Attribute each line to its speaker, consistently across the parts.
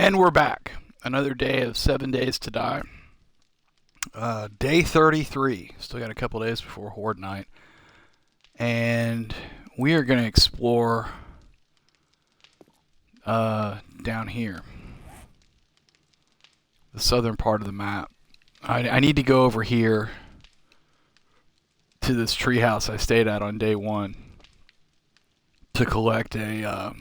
Speaker 1: And we're back. Another day of 7 days to die. Day 33. Still got a couple days before Horde Night. And we are going to explore down here. The southern part of the map. I need to go over here to this treehouse I stayed at on day 1 to collect a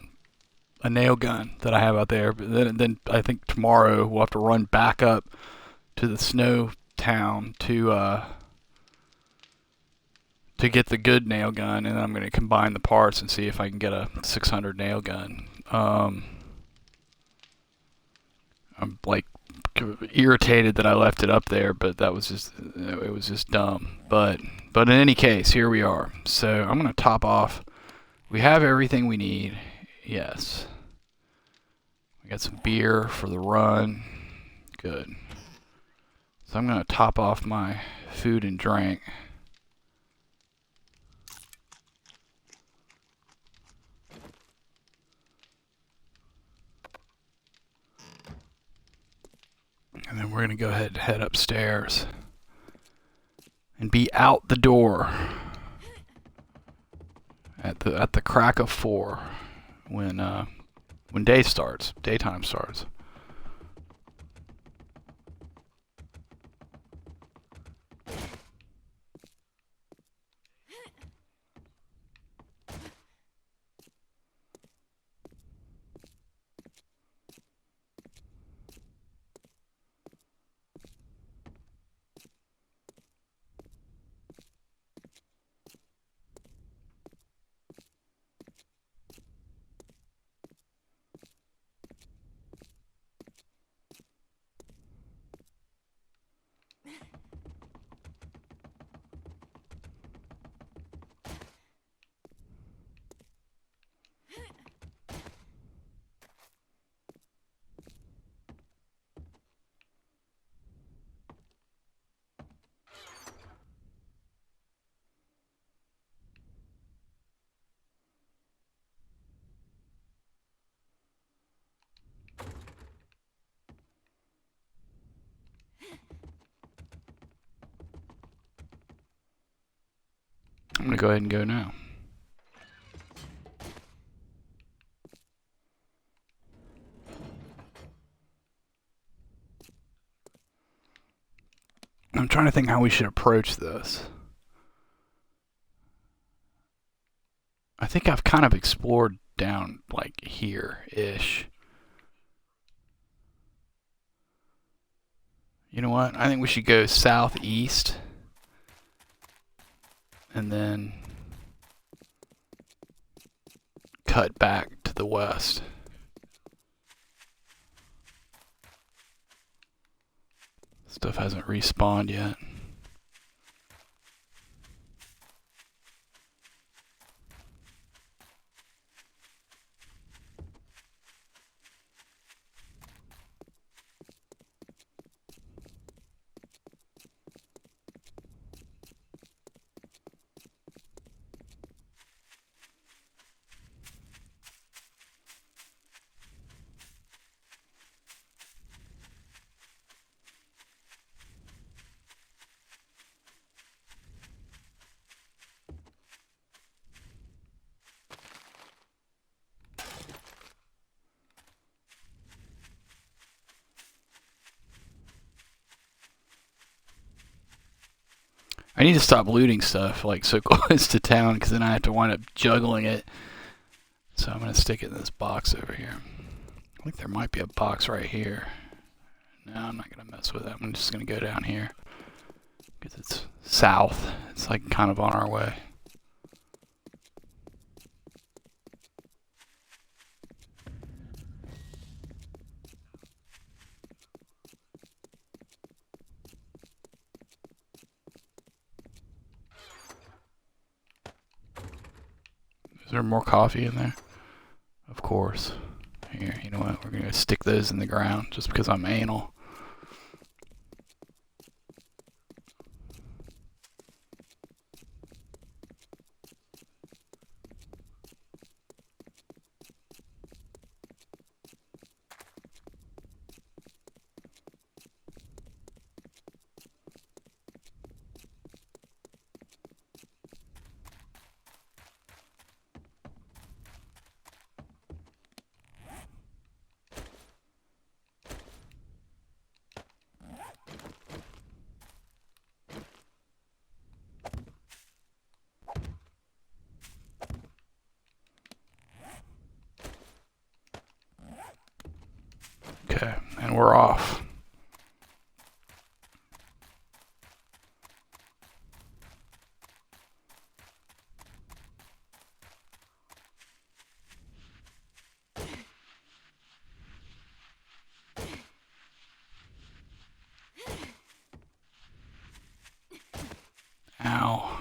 Speaker 1: nail gun that I have out there. But then I think tomorrow we'll have to run back up to the snow town to get the good nail gun, and then I'm going to combine the parts and see if I can get a 600 nail gun. I'm like irritated that I left it up there, but it was just dumb. But in any case, here we are. So I'm going to top off. We have everything we need. Yes. We got some beer for the run. Good. So I'm going to top off my food and drink. And then we're going to go ahead and head upstairs and be out the door at the crack of 4 when daytime starts. I'm going to go ahead and go now. I'm trying to think how we should approach this. I think I've kind of explored down like here-ish. You know what? I think we should go southeast and then cut back to the west. Stuff hasn't respawned yet. I need to stop looting stuff like so close to town, because then I have to wind up juggling it. So I'm going to stick it in this box over here. I think there might be a box right here. No, I'm not going to mess with it. I'm just going to go down here because it's south. It's like kind of on our way. Is there more coffee in there? Of course. Here, you know what? We're going to stick those in the ground just because I'm anal. Okay, and we're off. Ow.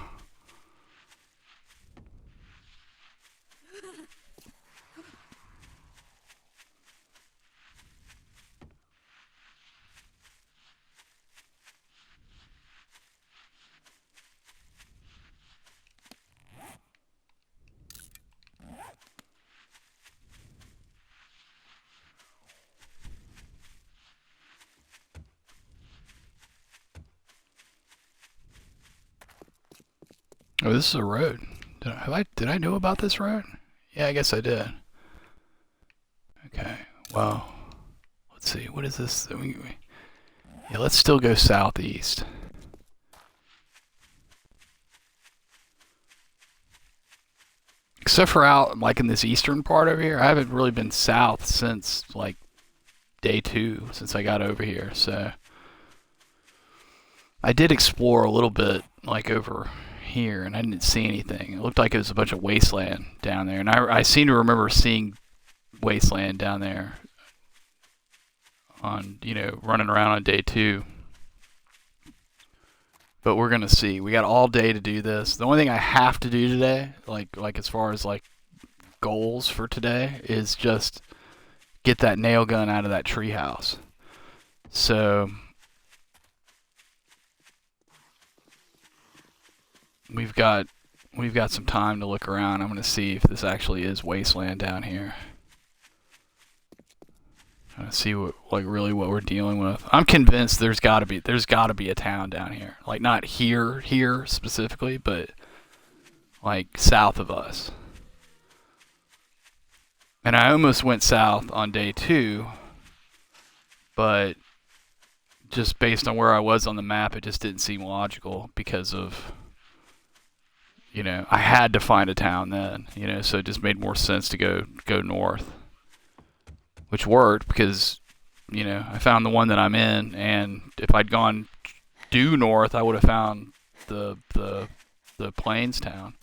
Speaker 1: Oh, this is a road. Did I know about this road? Yeah, I guess I did. Okay. Well, let's see. What is this? Yeah, let's still go southeast. Except for out like in this eastern part over here, I haven't really been south since like day 2 since I got over here. So I did explore a little bit like over here, and I didn't see anything. It looked like it was a bunch of wasteland down there, and I seem to remember seeing wasteland down there on running around on day 2. But we're gonna see. We got all day to do this. The only thing I have to do today, like as far as like goals for today, is just get that nail gun out of that treehouse. So we've got some time to look around. I'm gonna see if this actually is wasteland down here. Trying to see what really what we're dealing with. I'm convinced there's got to be a town down here. Like not here specifically, but like south of us. And I almost went south on day 2, but just based on where I was on the map, it just didn't seem logical because of I had to find a town then, so it just made more sense to go north. Which worked because, I found the one that I'm in, and if I'd gone due north, I would have found the plains town.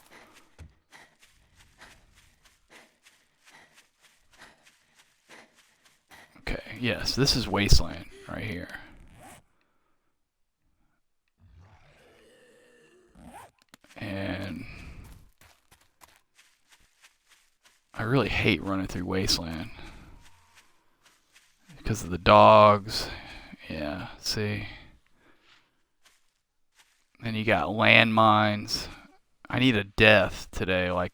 Speaker 1: Okay, yes, this is wasteland right here. And I really hate running through wasteland. Because of the dogs. Yeah, see. Then you got landmines. I need a death today, like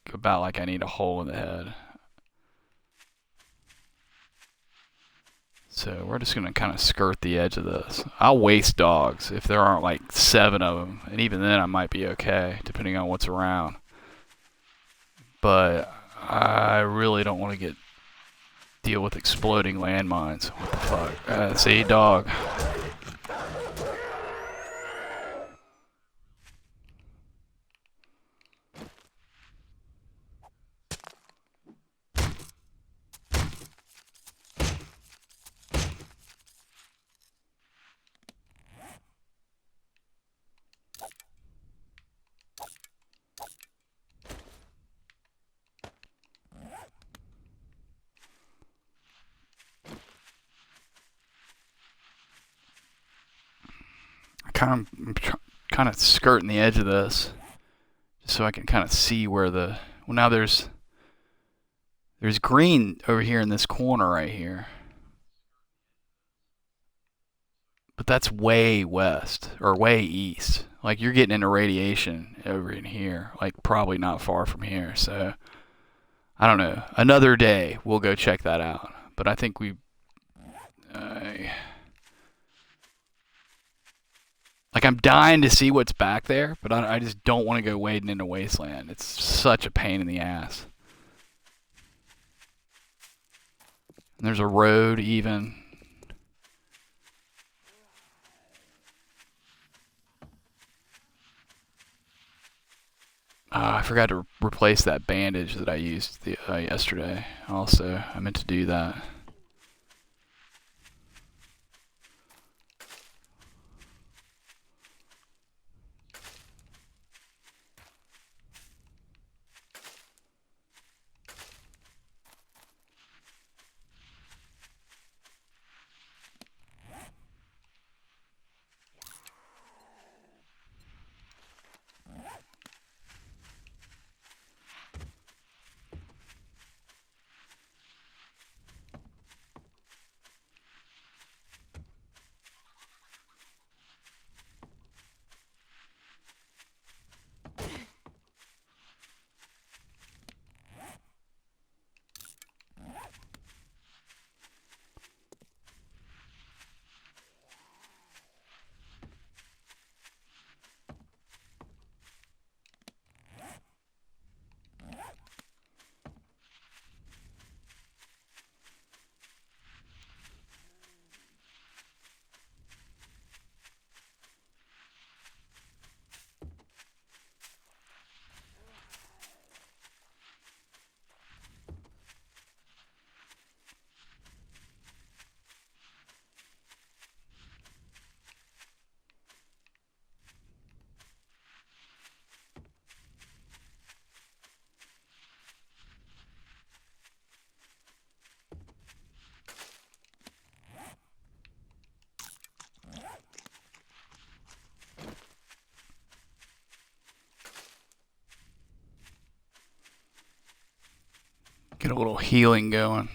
Speaker 1: I need a hole in the head. So we're just going to kind of skirt the edge of this. I'll waste dogs if there aren't like 7 of them. And even then I might be okay, depending on what's around. But I really don't want to deal with exploding landmines. What the fuck? See, dog. I'm kind of skirting the edge of this, just so I can kind of see where the. Well, now there's green over here in this corner right here, but that's way west or way east. Like you're getting into radiation over in here, like probably not far from here. So I don't know. Another day we'll go check that out. But I think we. Like, I'm dying to see what's back there, but I just don't want to go wading into wasteland. It's such a pain in the ass. And there's a road, even. I forgot to replace that bandage that I used yesterday. Also, I meant to do that. Get a little healing going.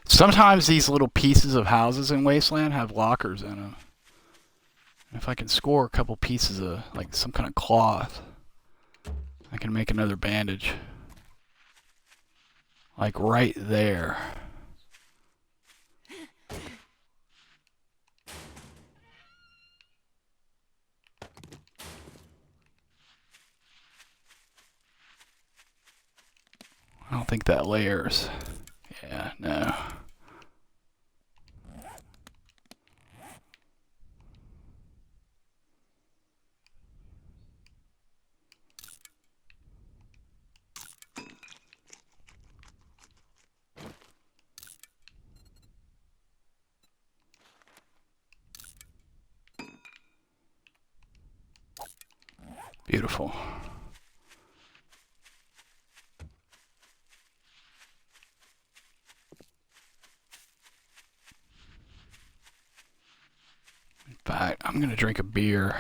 Speaker 1: Sometimes these little pieces of houses in Wasteland have lockers in them. If I can score a couple pieces of like some kind of cloth, I can make another bandage. Like right there. I don't think that layers. Yeah, no. Beautiful. In fact, I'm gonna drink a beer.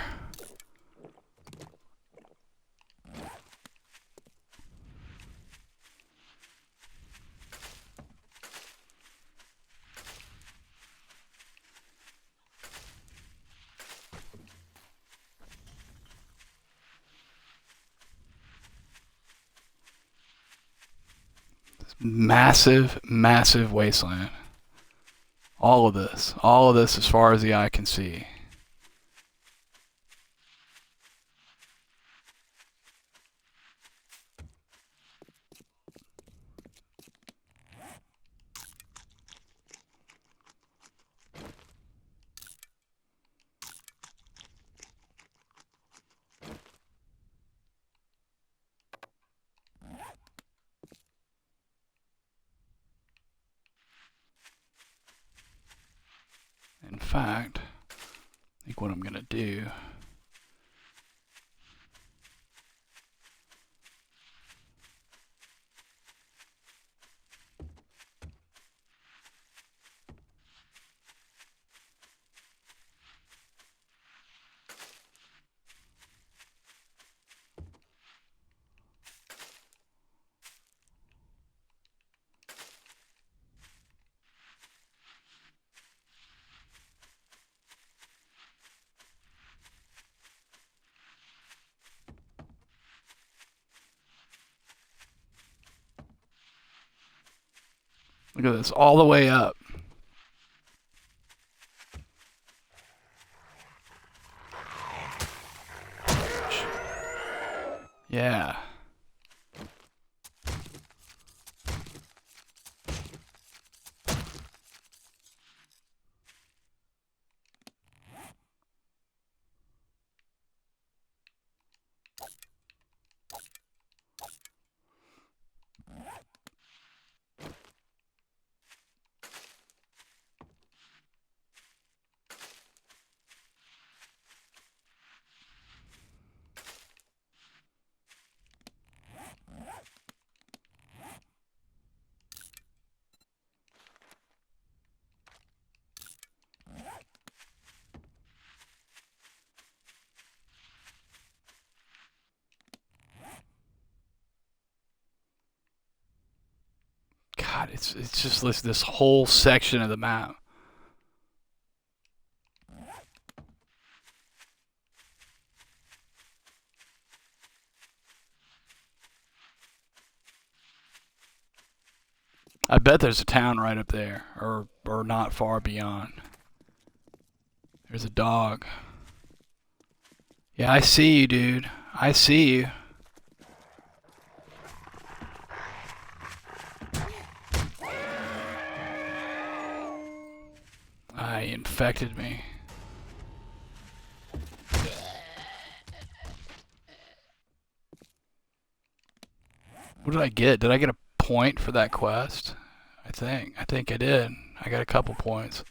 Speaker 1: Massive, massive wasteland. All of this as far as the eye can see. In fact, I think what I'm gonna do. Look at this, all the way up. Yeah. God, it's just this whole section of the map. I bet there's a town right up there, or not far beyond. There's a dog. Yeah, I see you, dude. I see you. He infected me. What did I get? Did I get a point for that quest? I think I did. I got a couple points.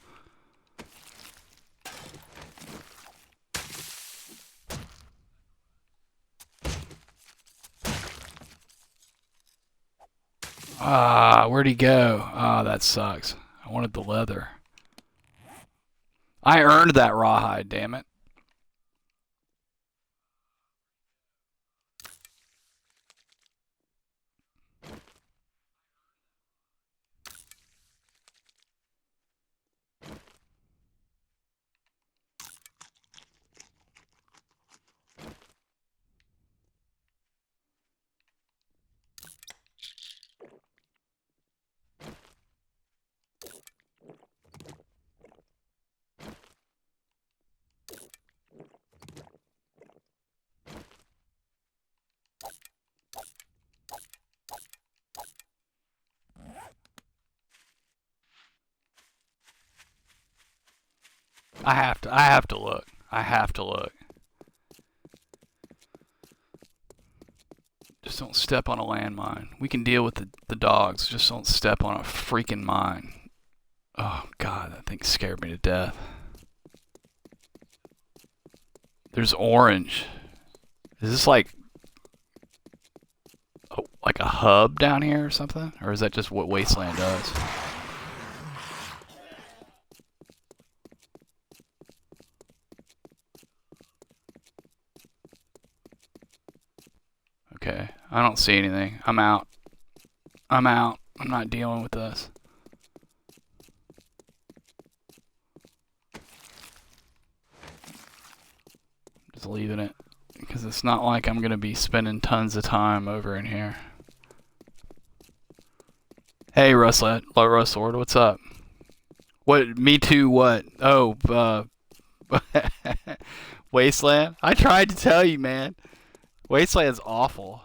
Speaker 1: Where'd he go? That sucks. I wanted the leather. I earned that rawhide, damn it. I have to look. I have to look. Just don't step on a landmine. We can deal with the dogs. Just don't step on a freaking mine. Oh, God, that thing scared me to death. There's orange. Is this like a hub down here or something? Or is that just what Wasteland does? Okay, I don't see anything. I'm out. I'm out. I'm not dealing with this. Just leaving it. Because it's not like I'm going to be spending tons of time over in here. Hey, Rustlord, what's up? What? Me too, what? Oh, Wasteland? I tried to tell you, man. Wasteland's awful.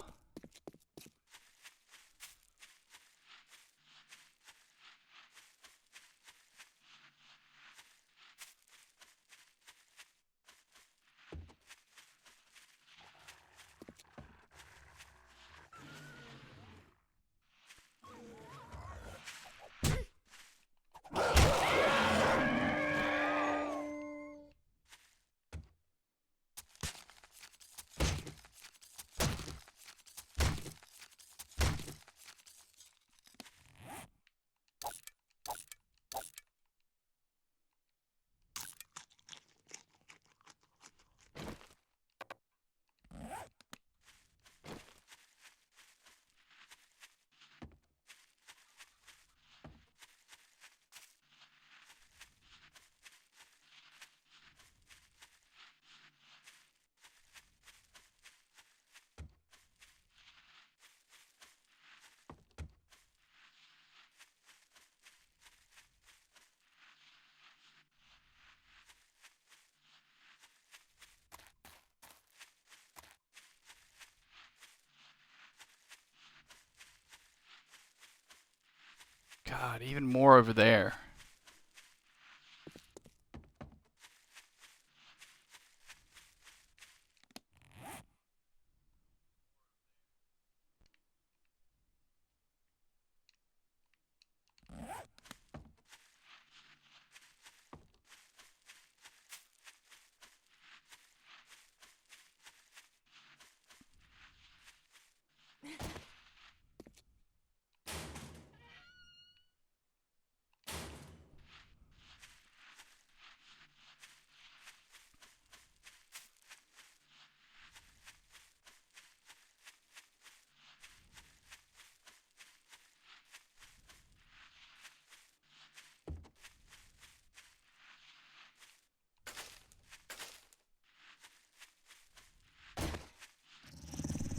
Speaker 1: God, even more over there.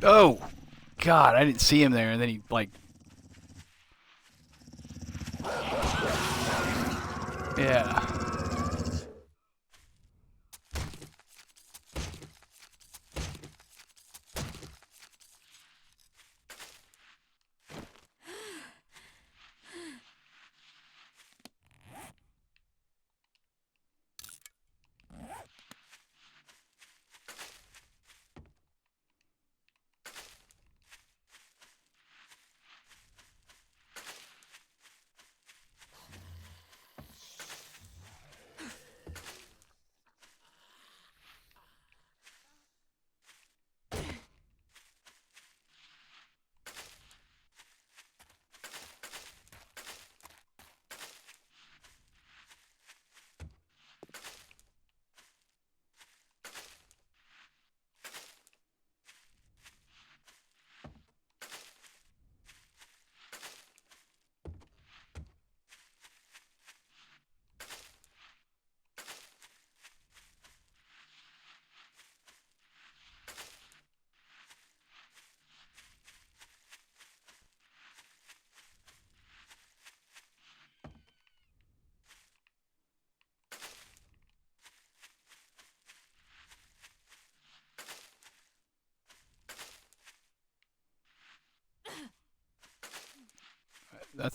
Speaker 1: Oh, God, I didn't see him there, and then he, like... Yeah.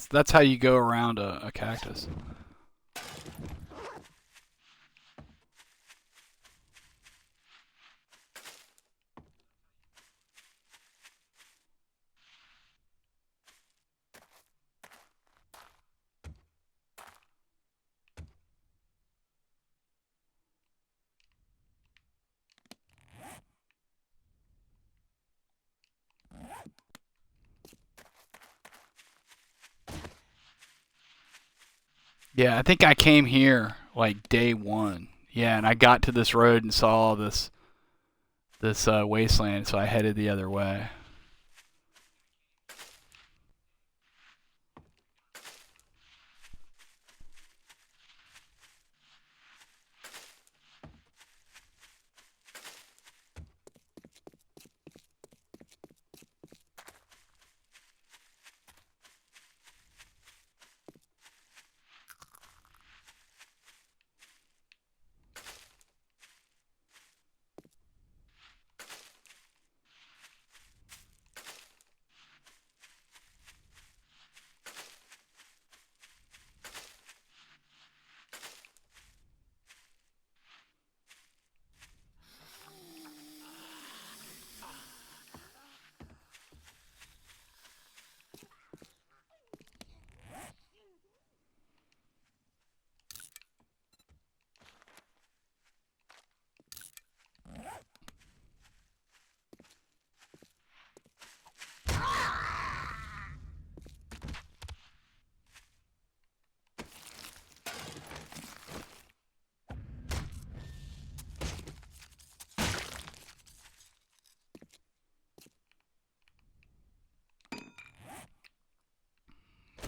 Speaker 1: That's how you go around a cactus. Yeah, I think I came here like day one. Yeah, and I got to this road and saw this wasteland, so I headed the other way.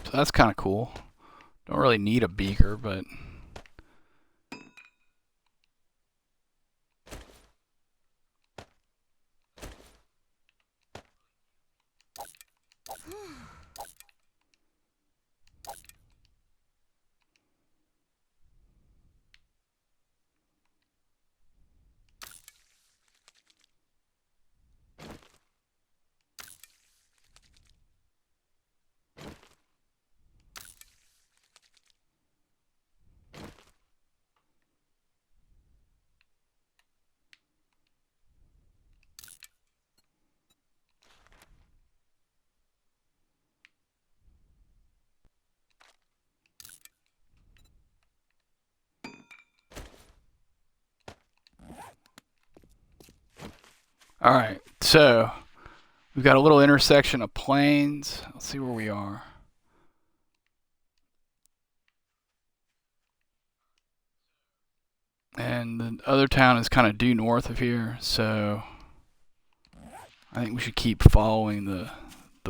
Speaker 1: So that's kind of cool. Don't really need a beaker, but all right. So we've got a little intersection of plains. Let's see where we are. And the other town is kind of due north of here, so I think we should keep following the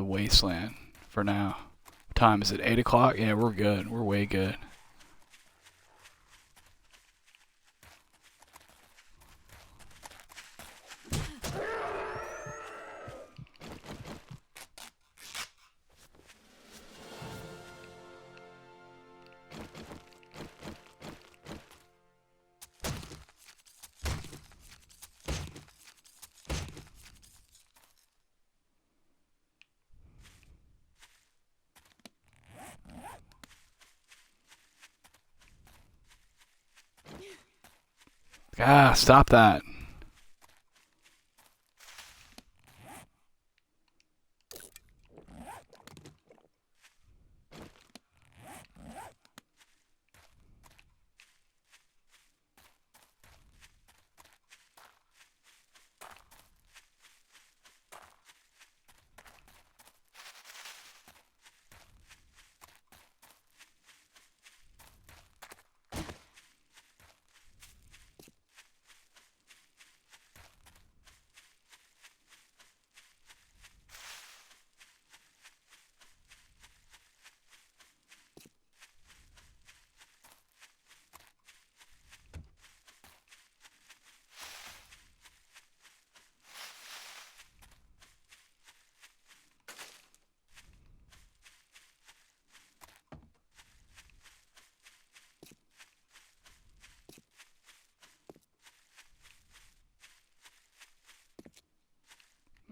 Speaker 1: wasteland for now. What time is it? 8 o'clock? Yeah, we're good. We're way good. Ah, stop that.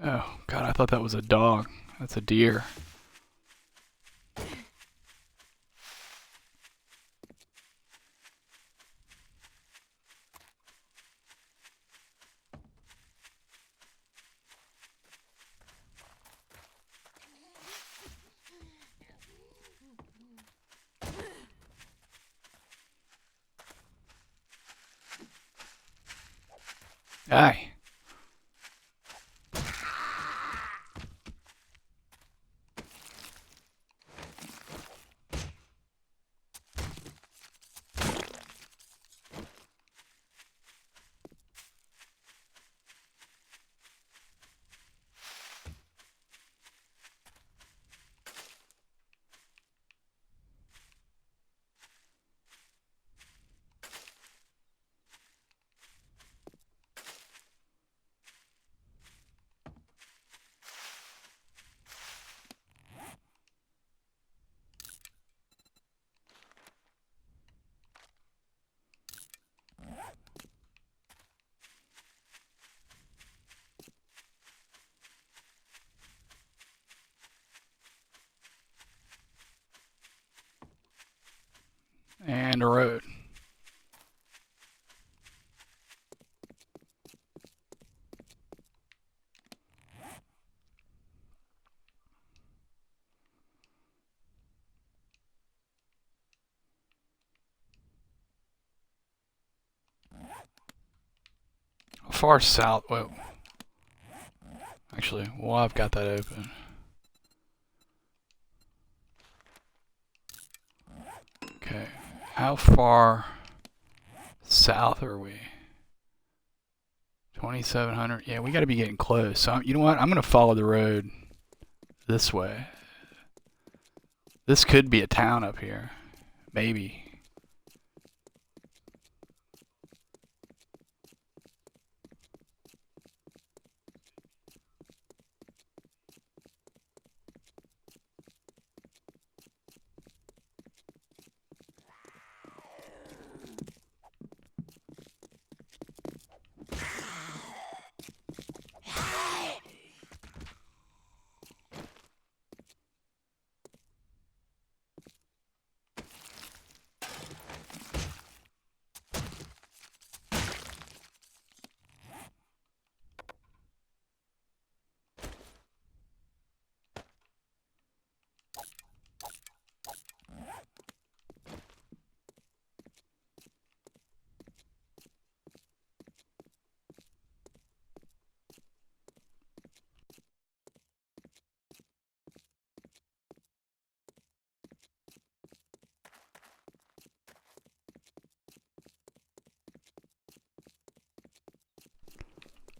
Speaker 1: Oh, God, I thought that was a dog. That's a deer. Aye. and a road. How far south? Whoa. Actually, well, I've got that open. Okay. How far south are we? 2,700. Yeah, we got to be getting close. So, you know what? I'm going to follow the road this way. This could be a town up here. Maybe.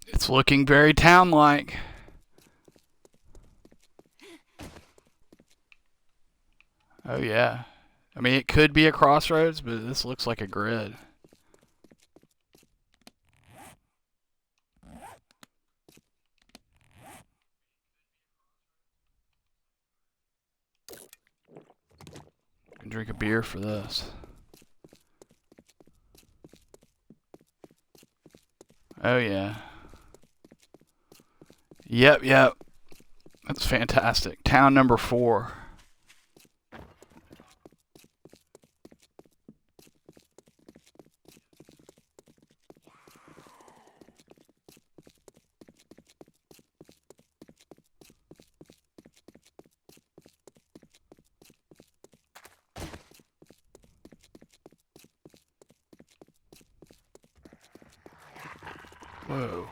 Speaker 1: It's looking very town-like. Oh, yeah. I mean, it could be a crossroads, but this looks like a grid. I can drink a beer for this. Oh, yeah. Yep, yep. That's fantastic. Town number 4. Whoa.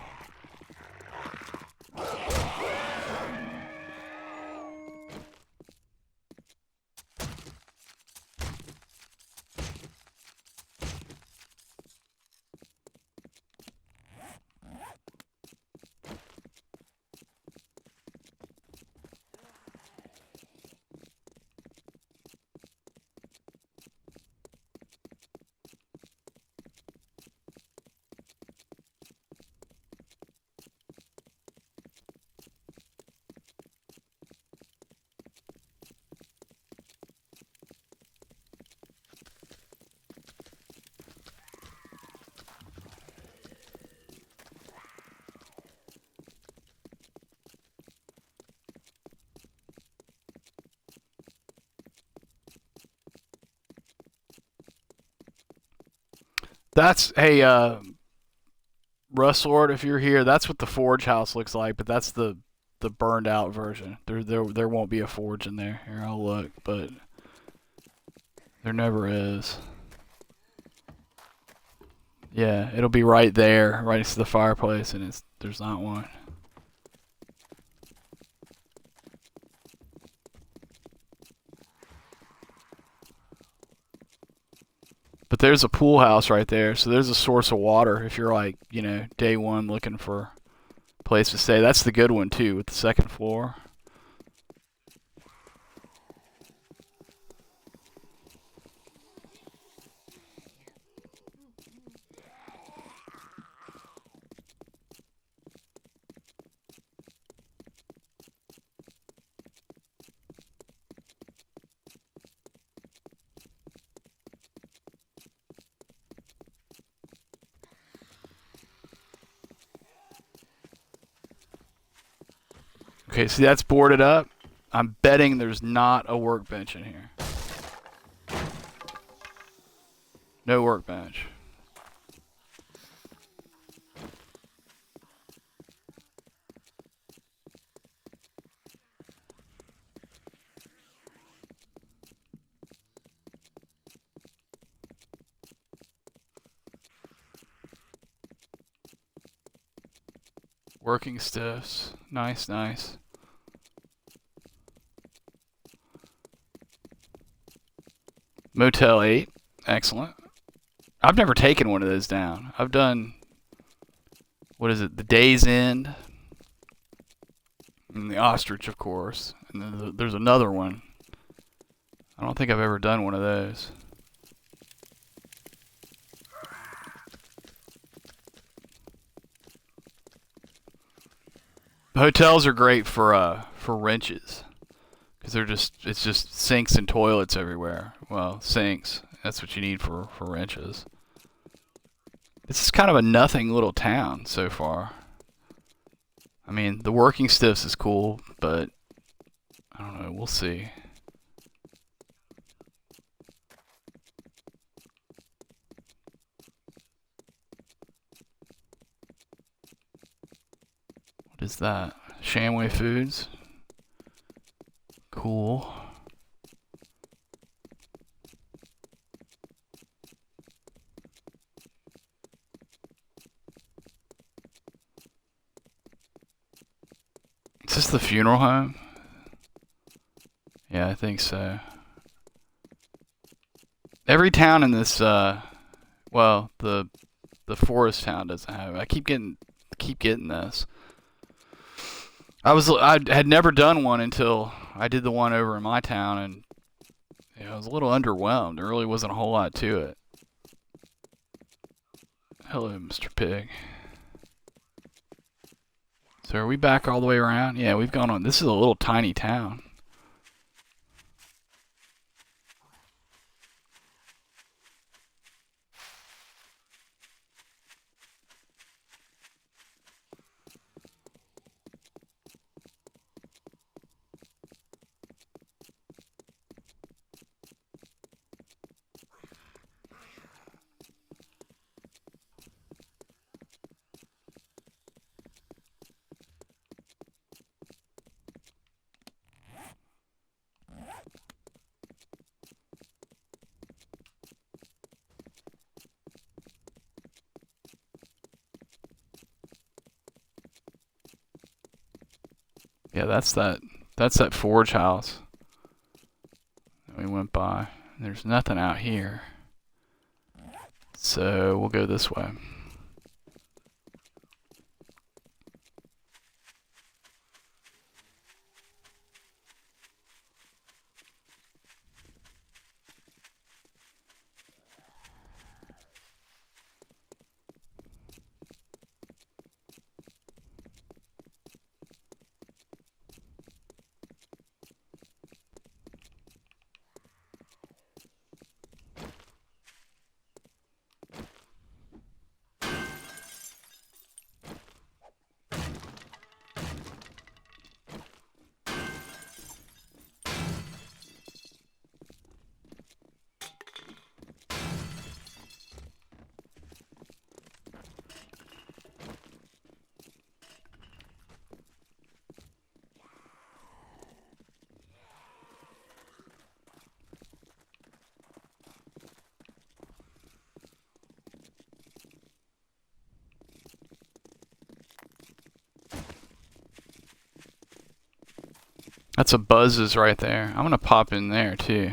Speaker 1: That's, hey, Rustlord, if you're here, that's what the forge house looks like, but that's the burned out version. There won't be a forge in there. Here, I'll look, but there never is. Yeah, it'll be right there, right next to the fireplace, and there's not one. But there's a pool house right there, so there's a source of water if you're like, you know, day one looking for a place to stay. That's the good one too, with the second floor. Okay, see that's boarded up. I'm betting there's not a workbench in here. No workbench. Working stiffs. Nice, nice. Motel 8. Excellent. I've never taken one of those down. I've done, what is it, the Day's End, and the Ostrich, of course. And then there's another one. I don't think I've ever done one of those. Hotels are great for wrenches, because it's just sinks and toilets everywhere. Well, sinks. That's what you need for wrenches. This is kind of a nothing little town so far. I mean, the working stiffs is cool, but I don't know. We'll see. What is that? Shamway Foods. Cool. Is this the funeral home? Yeah, I think so. Every town in this, well, the forest town doesn't have it. I keep getting this. I had never done one until I did the one over in my town, and I was a little underwhelmed. There really wasn't a whole lot to it. Hello, Mr. Pig. So are we back all the way around? Yeah, we've gone on. This is a little tiny town. Yeah, that's that forge house that we went by. There's nothing out here. So we'll go this way. That's a Buzz's right there. I'm gonna pop in there too.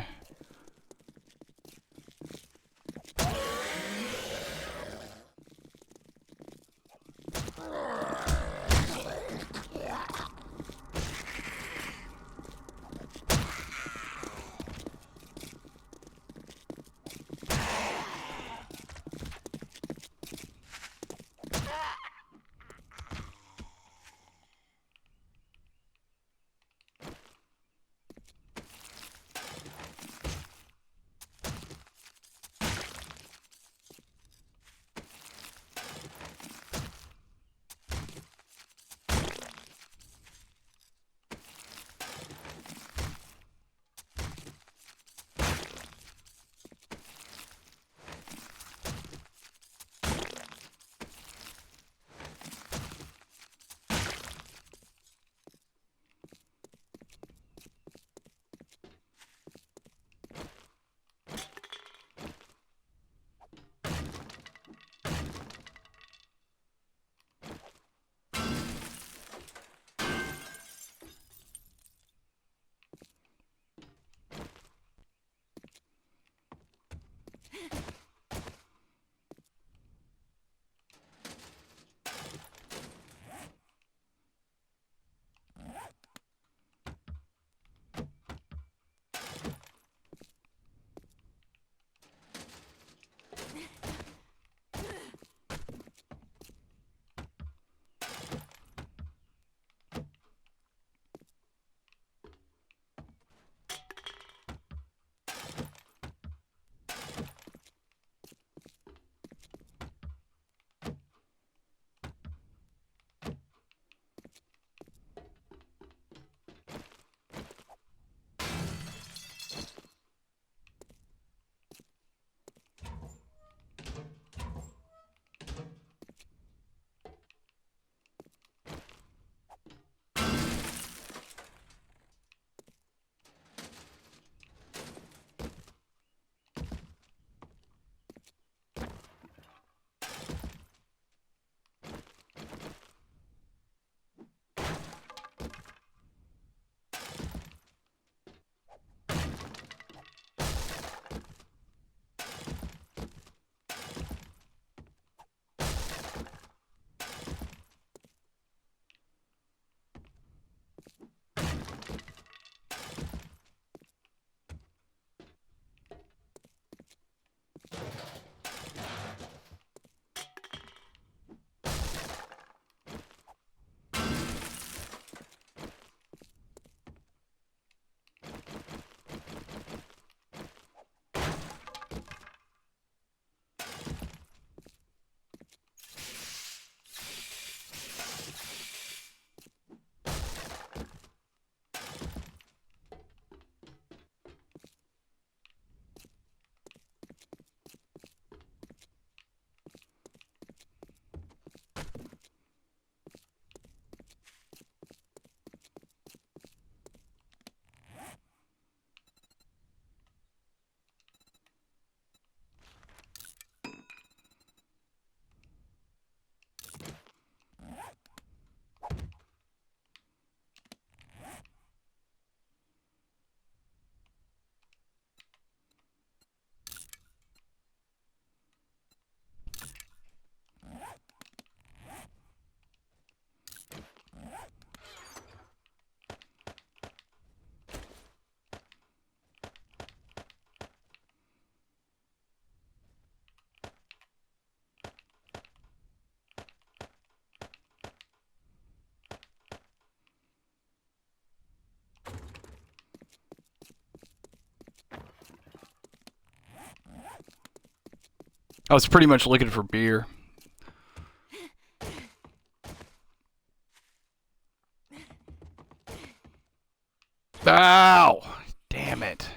Speaker 1: I was pretty much looking for beer. Ow! Damn it.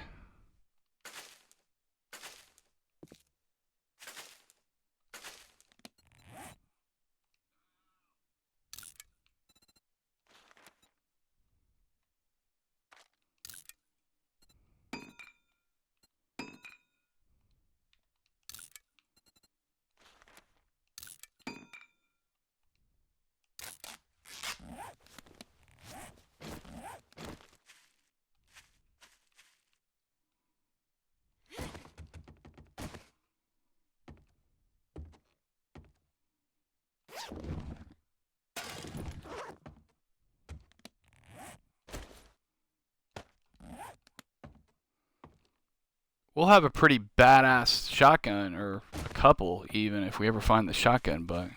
Speaker 1: We'll have a pretty badass shotgun, or a couple even, if we ever find the shotgun bug.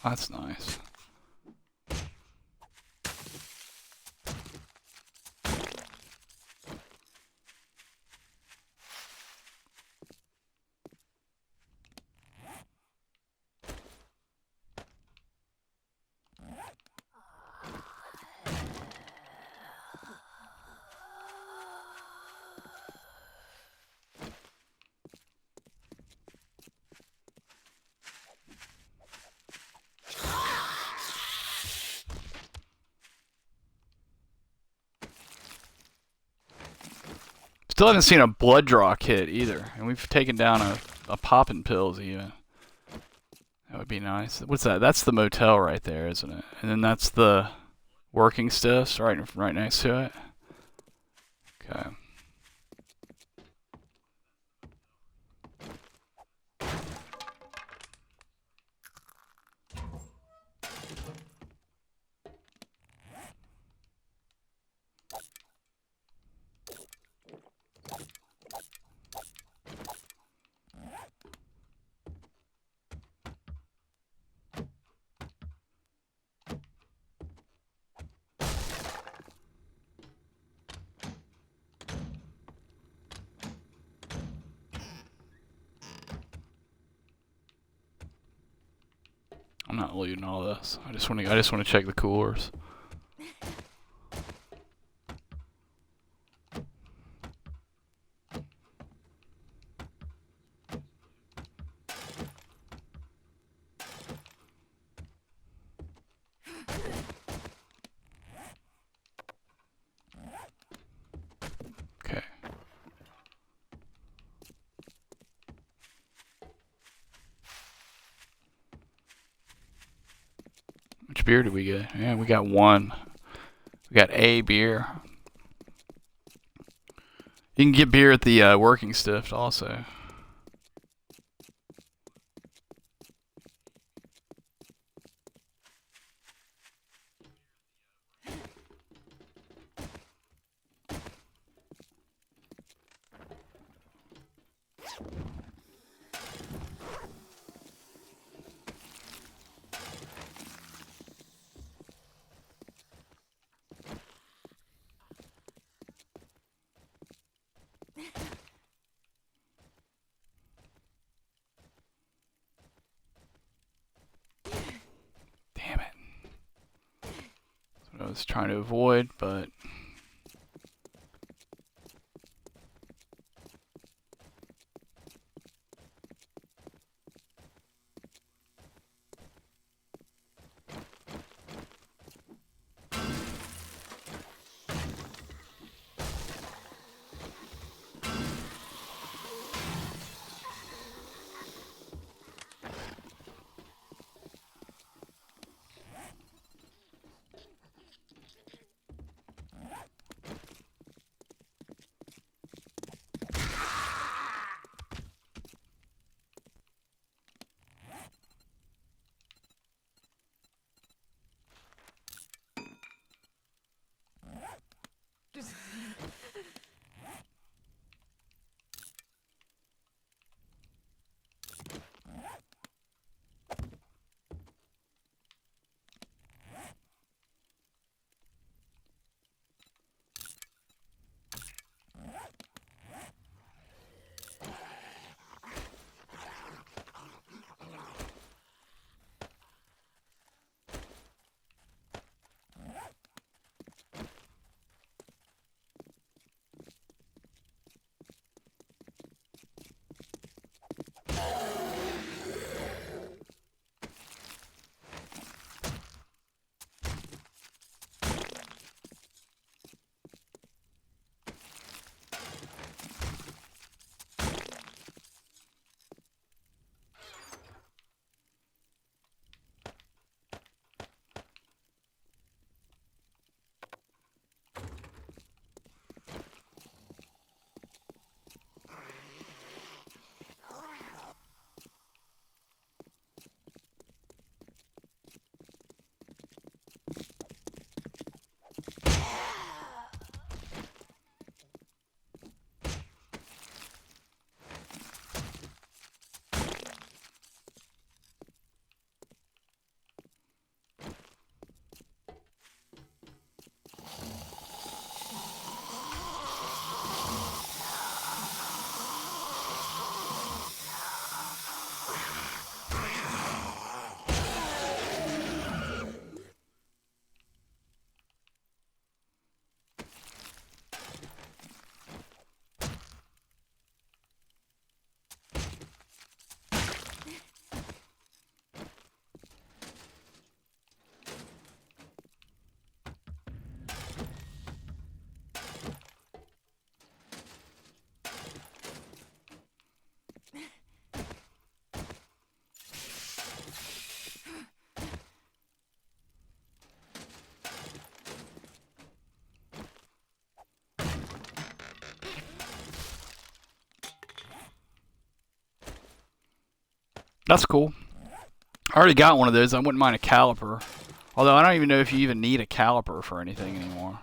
Speaker 1: That's nice. Still haven't seen a blood draw kit either, and we've taken down a poppin' pills even. That would be nice. What's that? That's the motel right there, isn't it? And then that's the working stiffs right next to it. Okay. I'm not looting all this. I just want to check the coolers. Okay. Which beer did we get? Yeah, we got one. We got a beer. You can get beer at the working stiff also. Damn it. That's what I was trying to avoid, but That's cool. I already got one of those. I wouldn't mind a caliper. Although I don't even know if you even need a caliper for anything anymore.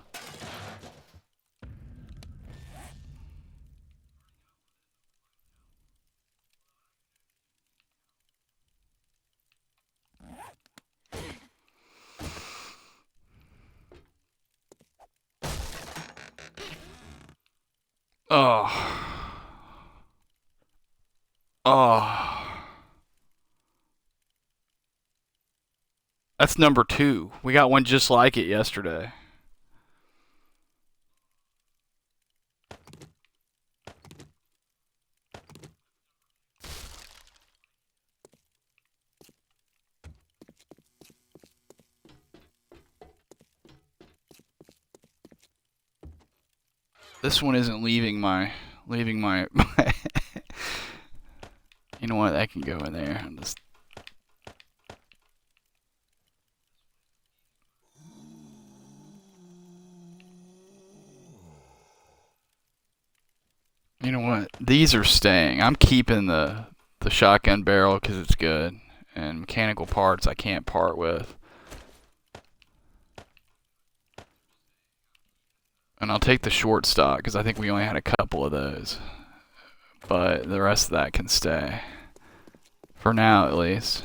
Speaker 1: Oh. Oh. That's number 2. We got one just like it yesterday. This one isn't leaving my You know what? I can go in there and just. You know what? These are staying. I'm keeping the shotgun barrel because it's good, and mechanical parts I can't part with. And I'll take the short stock because I think we only had a couple of those, but the rest of that can stay for now, at least.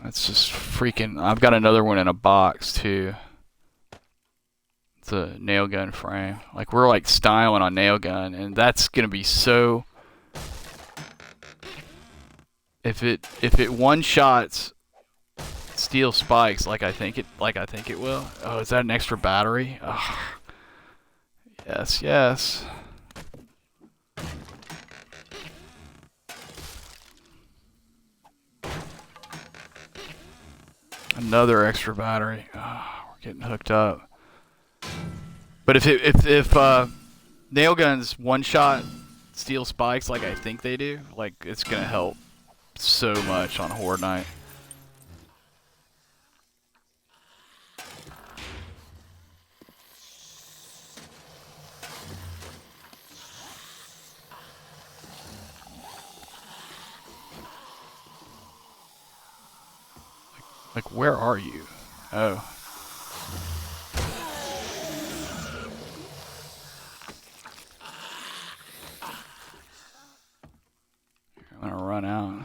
Speaker 1: That's just freaking. I've got another one in a box too. It's a nail gun frame. Like we're like styling on nail gun, and that's gonna be so. If it one shots steel spikes like I think it will. Oh, is that an extra battery? Oh, yes, yes. Another extra battery. Oh, we're getting hooked up. But if nail guns one shot steel spikes like I think they do, like it's gonna help so much on Horde Night. Like where are you? Oh. I'm gonna run out.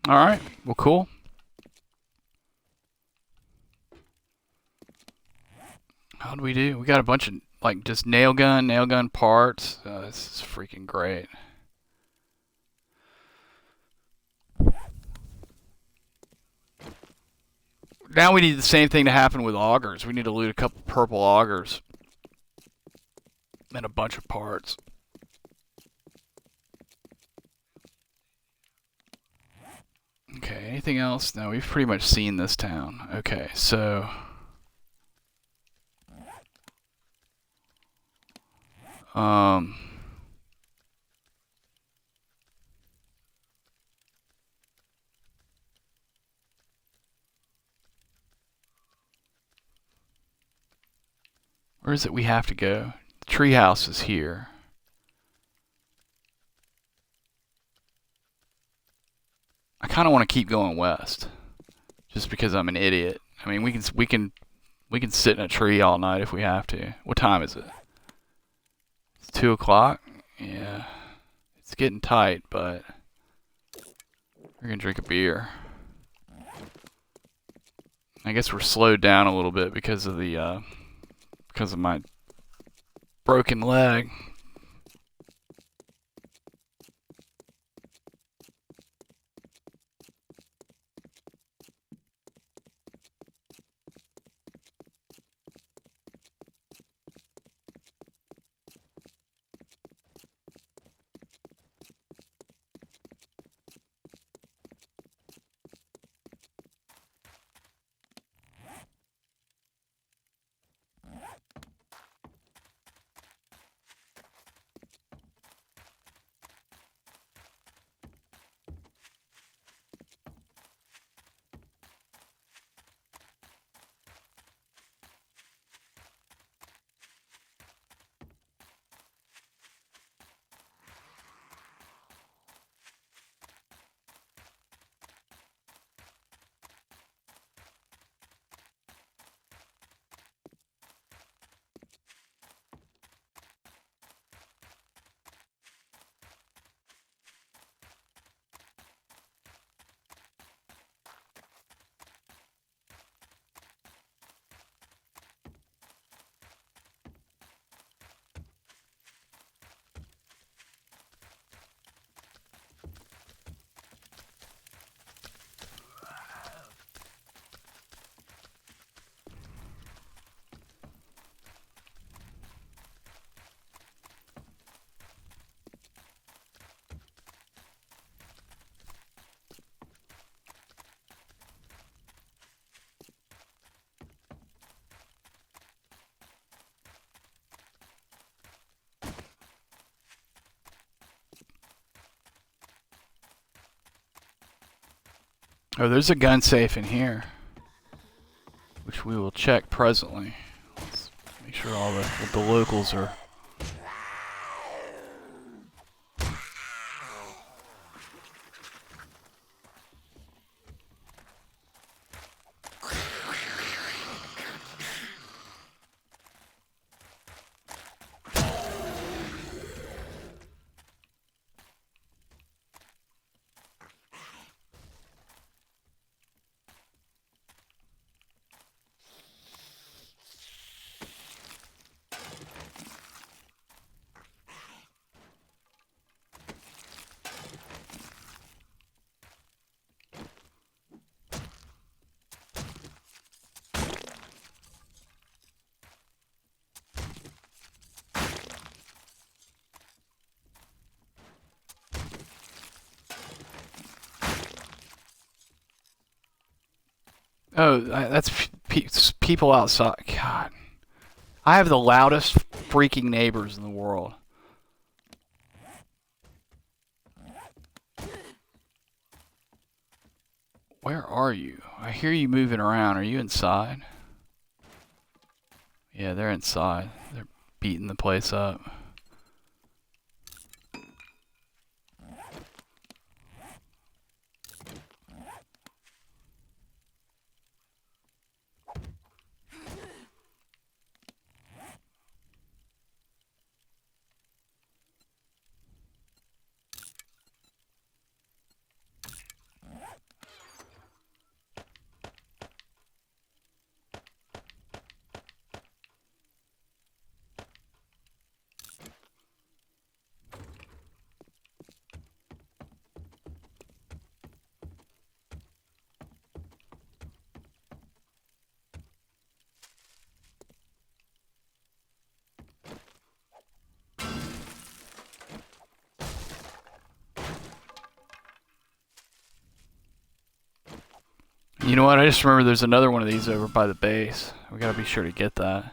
Speaker 1: All right. Well, cool. How'd we do? We got a bunch of like just nail gun parts. This is freaking great. Now we need the same thing to happen with augers. We need to loot a couple purple augers and a bunch of parts. Okay, anything else? No, we've pretty much seen this town. Okay, so Where is it we have to go? The treehouse is here. I kind of want to keep going west, just because I'm an idiot. I mean, we can sit in a tree all night if we have to. What time is it? It's 2 o'clock. Yeah, it's getting tight, but we're gonna drink a beer. I guess we're slowed down a little bit because of my broken leg. Oh, there's a gun safe in here, which we will check presently. Let's make sure all the locals are. Oh, that's people outside. God, I have the loudest freaking neighbors in the world. Where are you? I hear you moving around. Are you inside? Yeah, they're inside. They're beating the place up. You know what? I just remember there's another one of these over by the base. We gotta be sure to get that.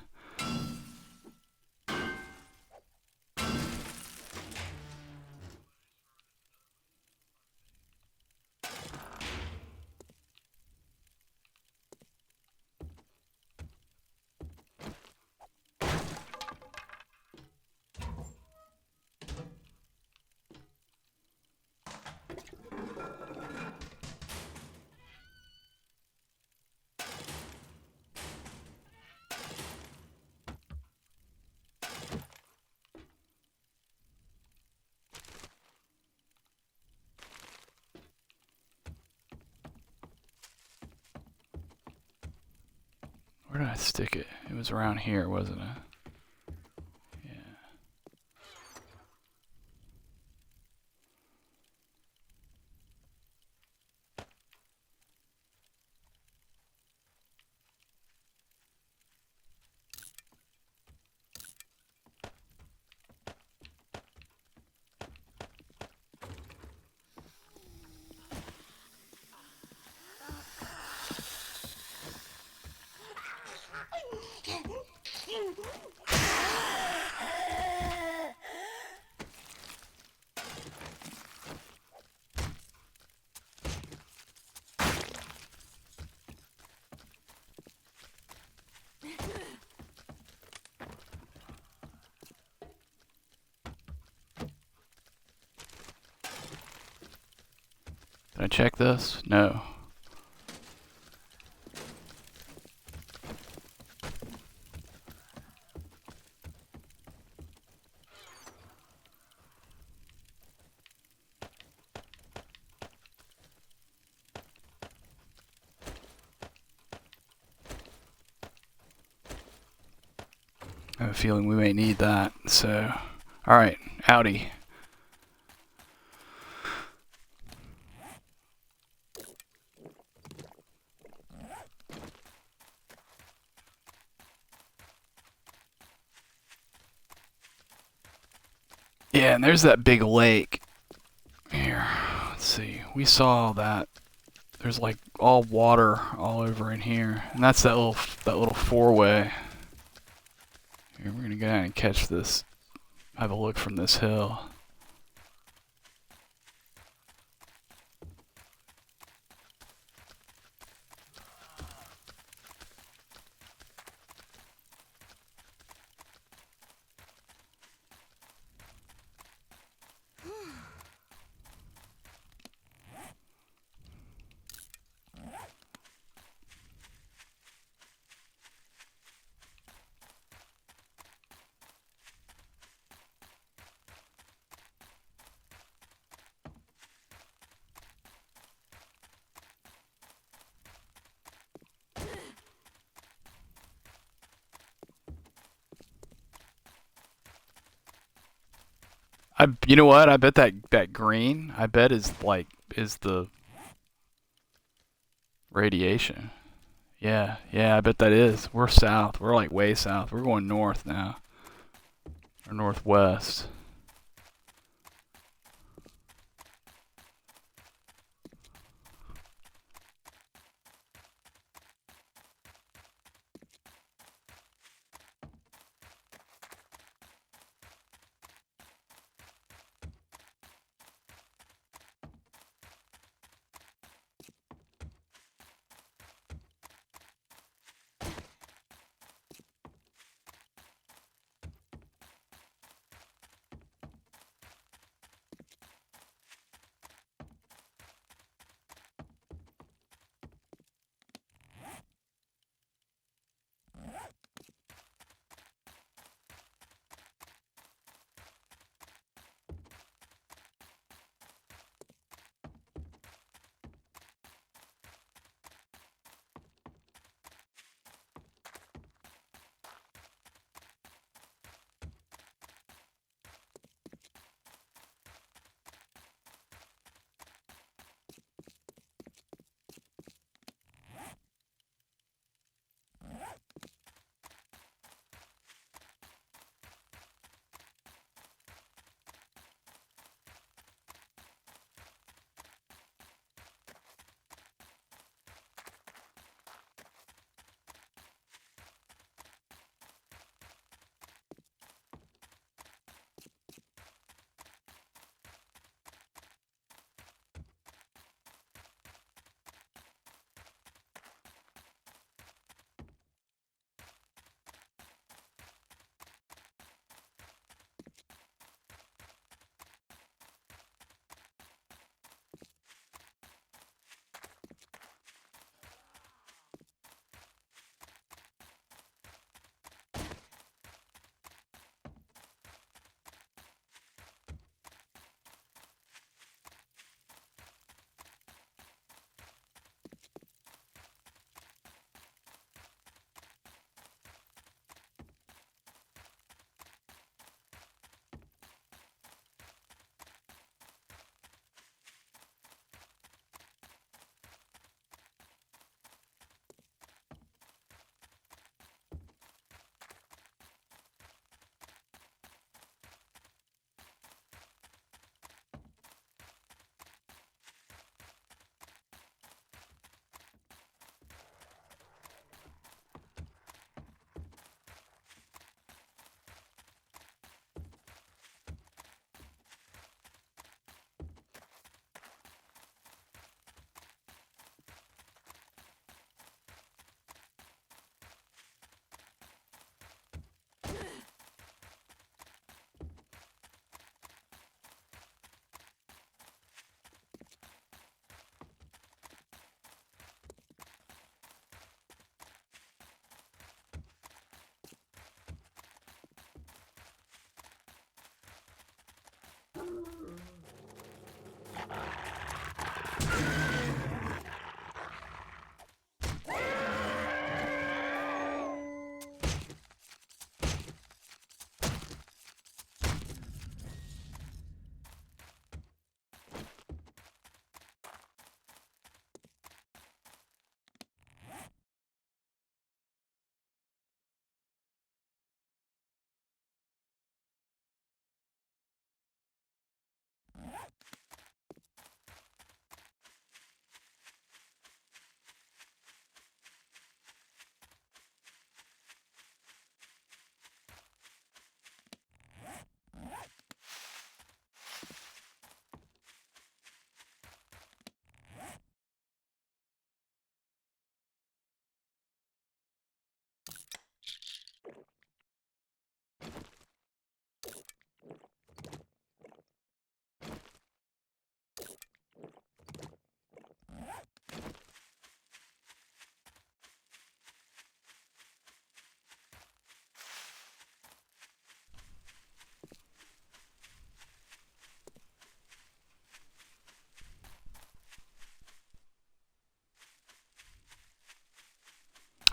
Speaker 1: Where did I stick it? It was around here, wasn't it? Yeah. Did I check this? No. I have a feeling we may need that. So, alright, Audi. Yeah, and there's that big lake. Here, let's see. We saw that. There's like all water all over in here, and that's that little four-way. Here, we're gonna go down and catch this. Have a look from this hill. You know what? I bet that green, I bet is the radiation. Yeah, yeah, I bet that is. We're south. We're like way south. We're going north now. Or northwest.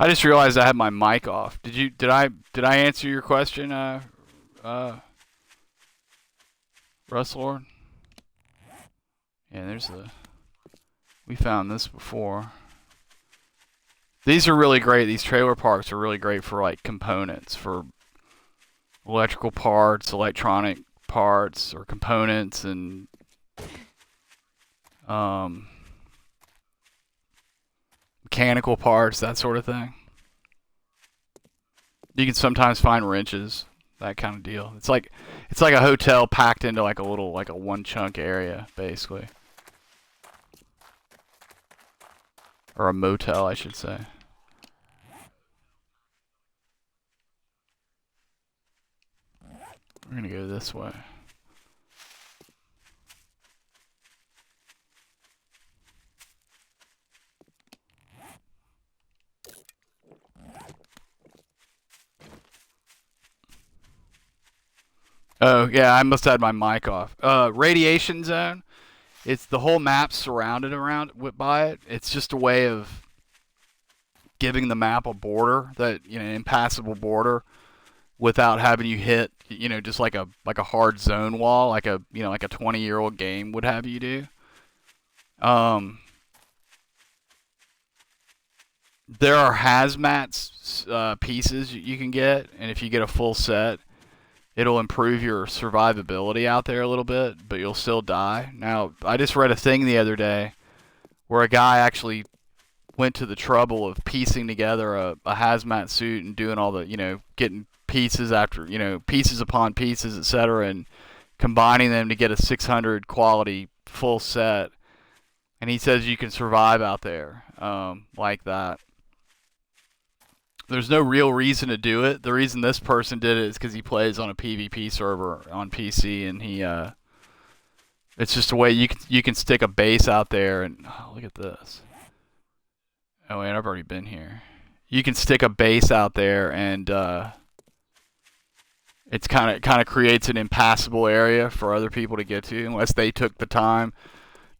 Speaker 1: I just realized I had my mic off. Did I answer your question, uh, Russ Lord? Yeah, we found this before. These are really great. These trailer parks are really great for like components, for electrical parts, electronic parts, or components, and um, mechanical parts, that sort of thing. You can sometimes find wrenches, that kind of deal. It's like a hotel packed into like a one chunk area, basically, or a motel, I should say. We're gonna go this way. Oh yeah, I must have had my mic off. Radiation zone. It's the whole map surrounded around by it. It's just a way of giving the map a border, that impassable border, without having you hit just like a hard zone wall, like a 20-year-old game would have you do. Um, there are hazmat pieces you can get, and if you get a full set, it'll improve your survivability out there a little bit, but you'll still die. Now, I just read a thing the other day where a guy actually went to the trouble of piecing together a hazmat suit and doing all the, getting pieces after, pieces upon pieces, etc., and combining them to get a 600 quality full set. And he says you can survive out there like that. There's no real reason to do it. The reason this person did it is because he plays on a PvP server on PC, and it's just a way you can stick a base out there, and look at this. Oh wait, I've already been here. You can stick a base out there, and it's kind of creates an impassable area for other people to get to, unless they took the time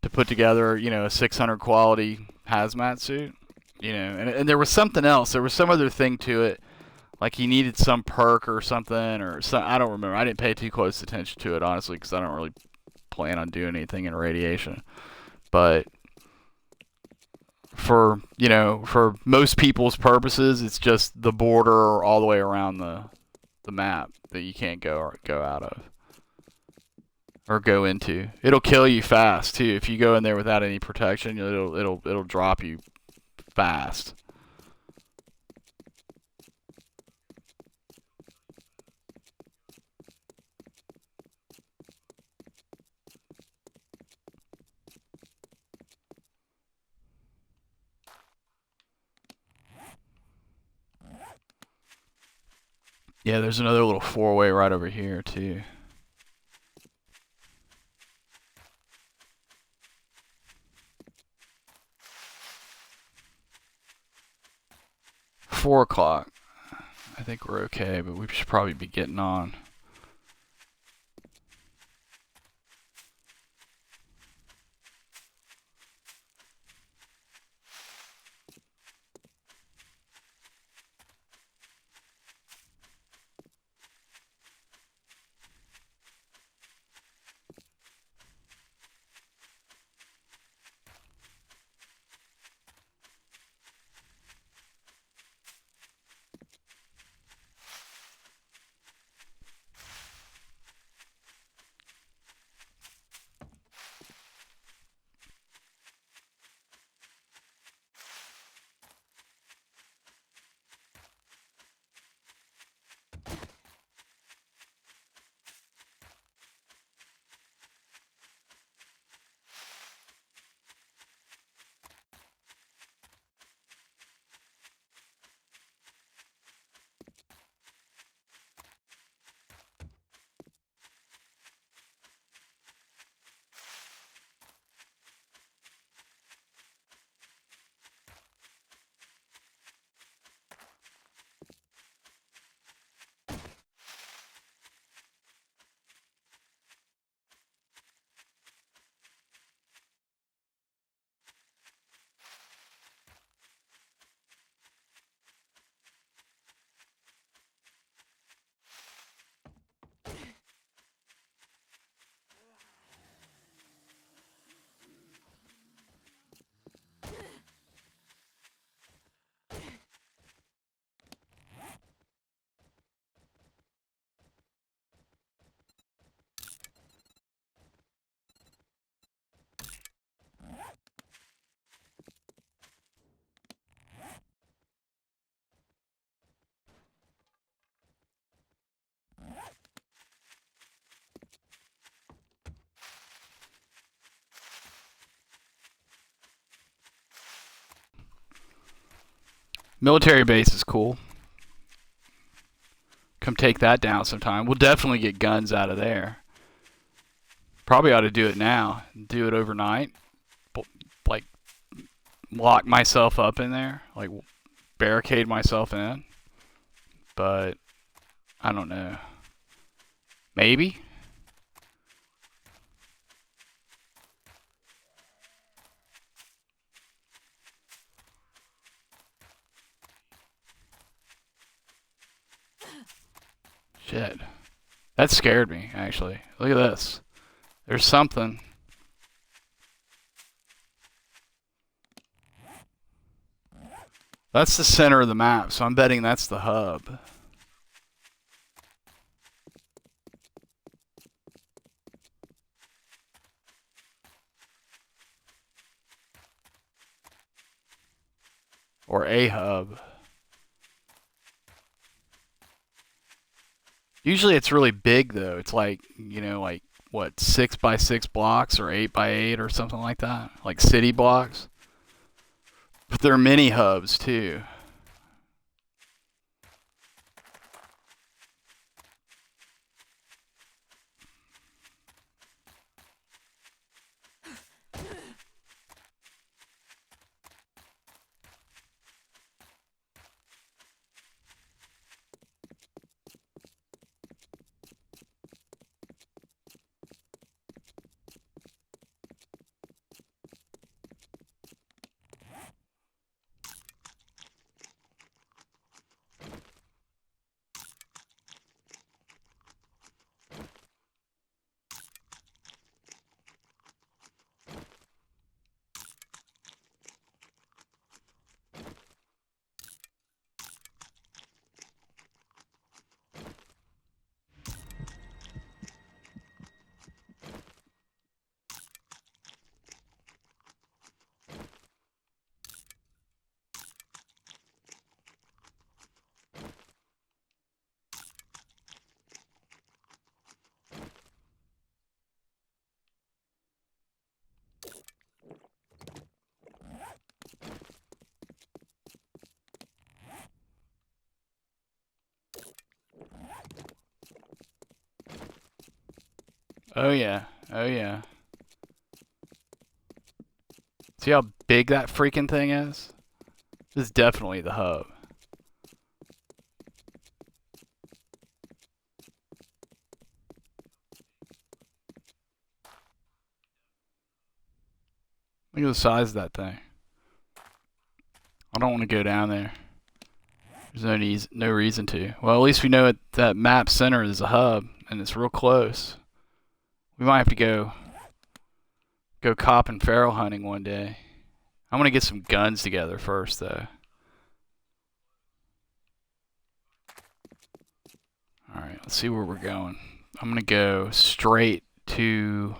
Speaker 1: to put together, a 600 quality hazmat suit. And there was something else. There was some other thing to it, like he needed some perk or something, or some. I don't remember. I didn't pay too close attention to it, honestly, because I don't really plan on doing anything in radiation. But for most people's purposes, it's just the border all the way around the map that you can't go out of or go into. It'll kill you fast too if you go in there without any protection. It'll drop you fast. Yeah, there's another little four-way right over here too. Four o'clock. I think we're okay, but we should probably be getting on. Military base is cool. Come take that down sometime. We'll definitely get guns out of there. Probably ought to do it now. Do it overnight. Like, lock myself up in there. Like, barricade myself in. But, I don't know. Maybe? Shit. That scared me, actually. Look at this. There's something. That's the center of the map, so I'm betting that's the hub. Or a hub. Usually it's really big, though. It's like, like, what, 6 by 6 blocks or 8 by 8 or something like that? Like city blocks. But there are mini hubs, too. Oh, yeah. Oh, yeah. See how big that freaking thing is? This is definitely the hub. Look at the size of that thing. I don't want to go down there. There's no reason to. Well, at least we know that map center is a hub, and it's real close. We might have to go cop and feral hunting one day. I want to get some guns together first, though. All right, let's see where we're going. I'm gonna go straight to.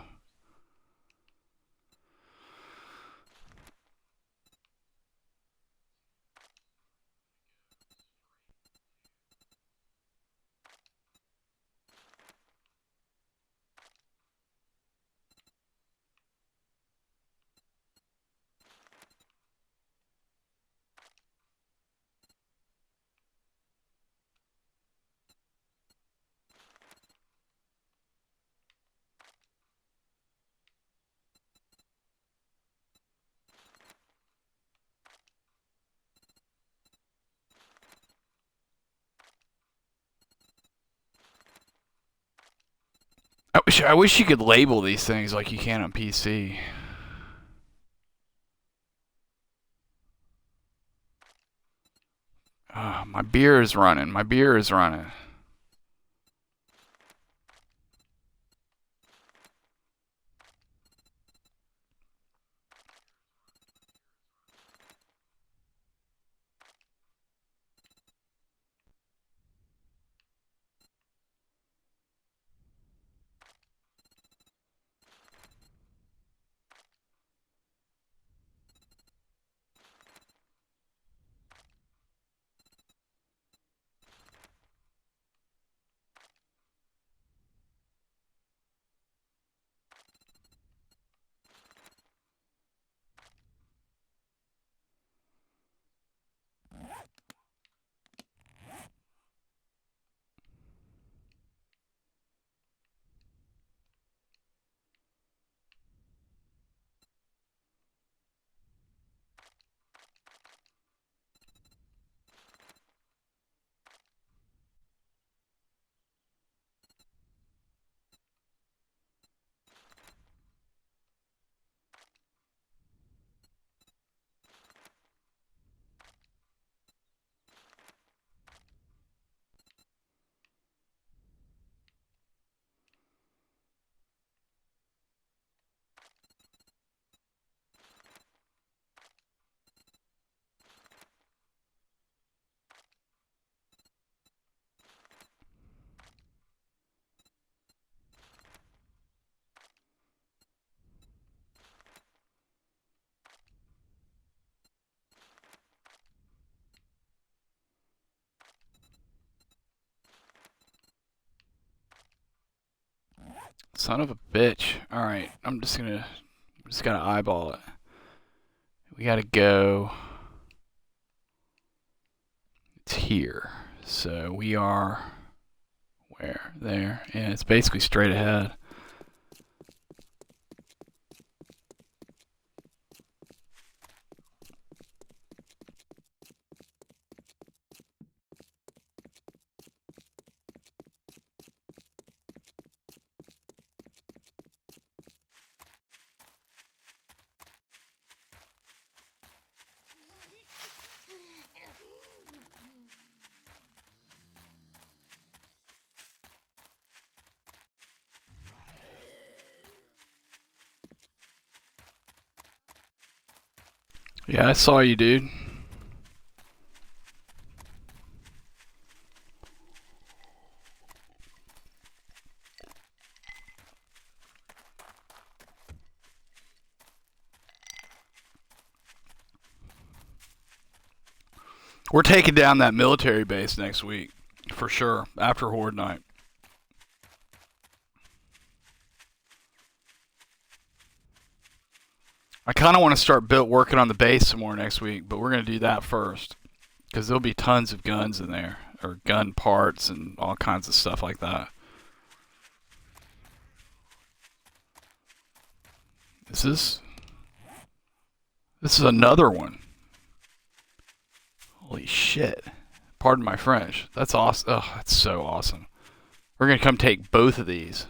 Speaker 1: I wish you could label these things like you can on PC. My beer is running. My beer is running. Son of a bitch. Alright, just gotta eyeball it. We gotta go. It's here. So we are where? There. Yeah, it's basically straight ahead. Yeah, I saw you, dude. We're taking down that military base next week, for sure, after Horde Night. I kind of want to start working on the base some more next week, but we're going to do that first. Because there'll be tons of guns in there, or gun parts and all kinds of stuff like that. This is another one. Holy shit. Pardon my French. That's awesome. Oh, that's so awesome. We're going to come take both of these.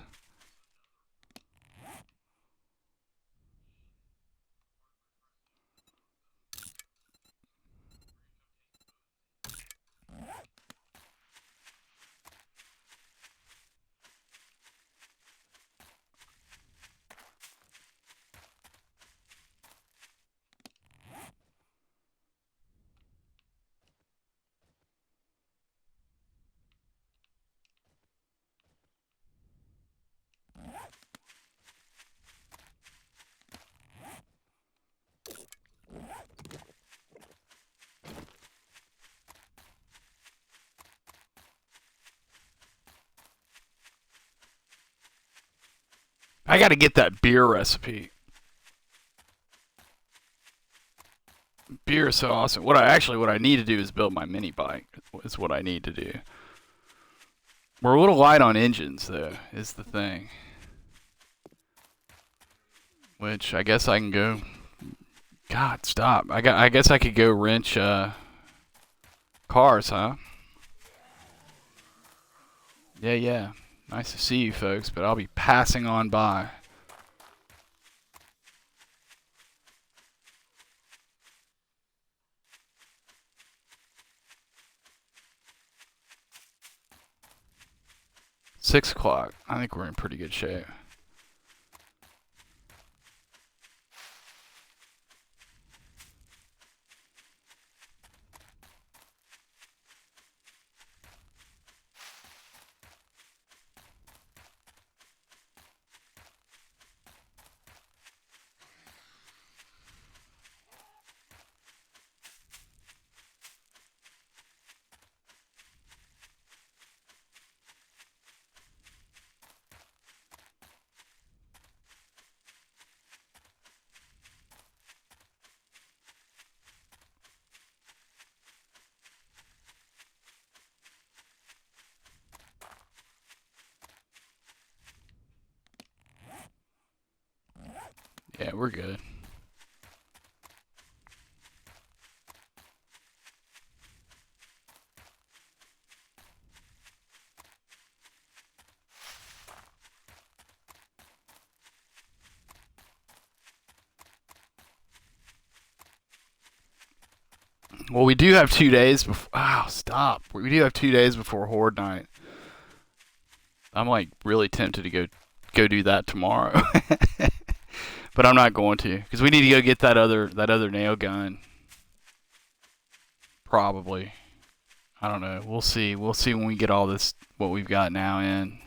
Speaker 1: I got to get that beer recipe. Beer is so awesome. What I need to do is build my mini bike. Is what I need to do. We're a little light on engines, though, is the thing. Which I guess I can go. God, stop! I guess I could go wrench cars, huh? Yeah, yeah. Nice to see you, folks. But I'll be passing on by. $6 o'clock. I think we're in pretty good shape. Yeah, we're good. Well, we do have 2 days before. Oh, stop. We do have 2 days before Horde Night. I'm like really tempted to go do that tomorrow, but I'm not going to because we need to go get that other nail gun. Probably. I don't know. We'll see. We'll see when we get all this what we've got now in.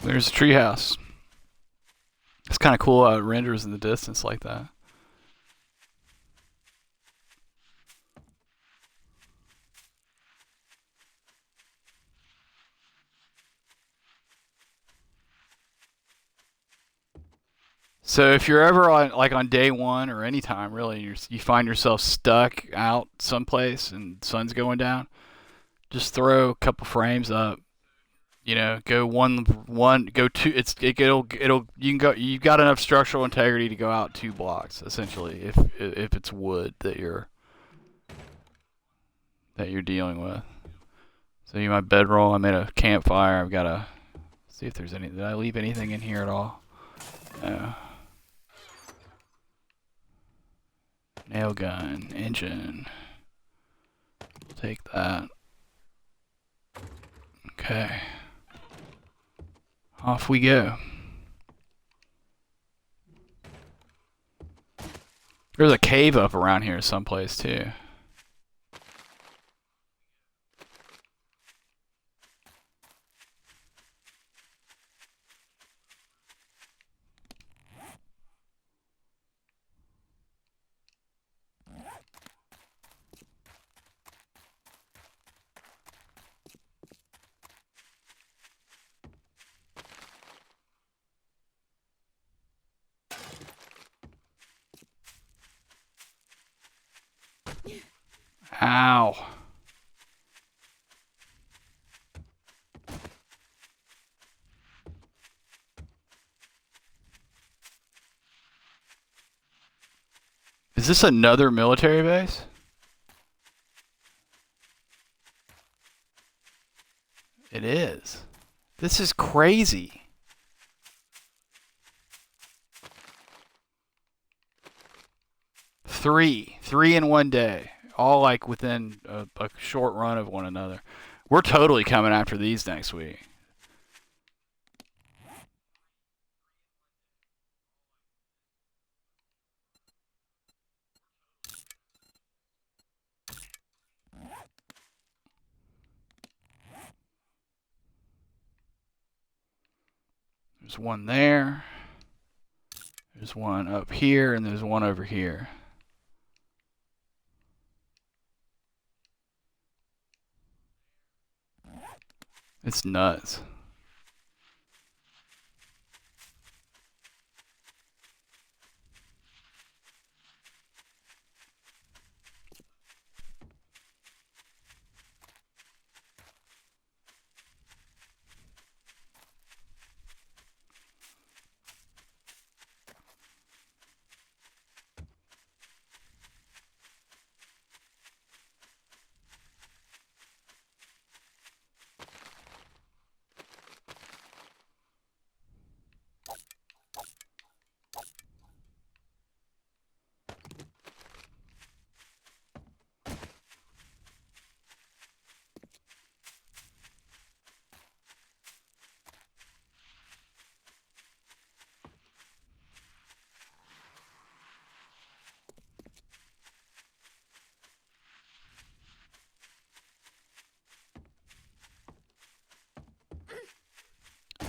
Speaker 1: There's a treehouse. It's kind of cool how it renders in the distance like that. So if you're ever on like on day one or any time really, you find yourself stuck out someplace and sun's going down, just throw a couple frames up. Go go two. It'll you can go. You've got enough structural integrity to go out 2 blocks essentially if it's wood that you're dealing with. So my bedroll. I made a campfire. I've got to see if there's any. Did I leave anything in here at all? No. Nail gun, engine. Take that. Okay. Off we go. There's a cave up around here someplace too. Ow. Is this another military base? It is. This is crazy. Three in one day, all like within a short run of one another. We're totally coming after these next week. There's one there. There's one up here, and there's one over here. It's nuts.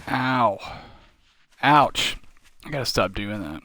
Speaker 1: Ow. Ouch. I gotta stop doing that.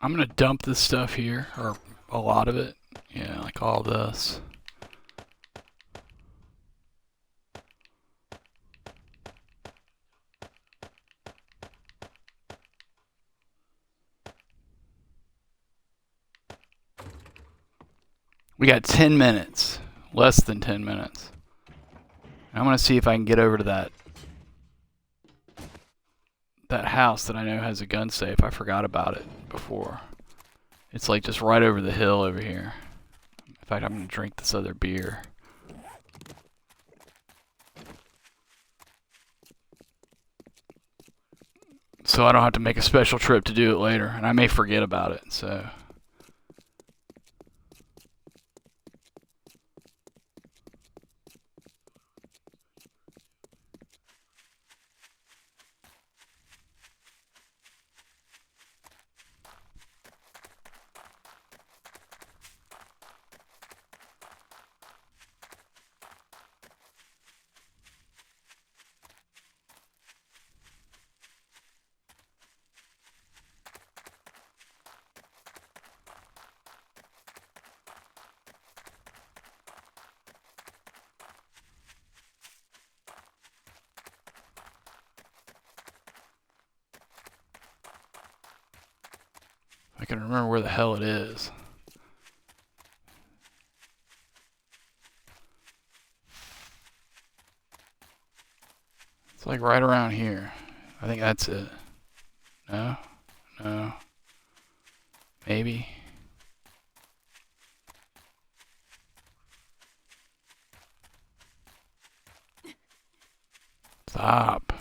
Speaker 1: I'm gonna dump this stuff here, or a lot of it. Yeah, like all this. We got 10 minutes. Less than 10 minutes. I'm gonna see if I can get over to that house that I know has a gun safe. I forgot about it before. It's like just right over the hill over here. In fact, I'm gonna drink this other beer. So I don't have to make a special trip to do it later, and I may forget about it, so. I can remember where the hell it is. It's like right around here. I think that's it. No? No. Maybe. Stop.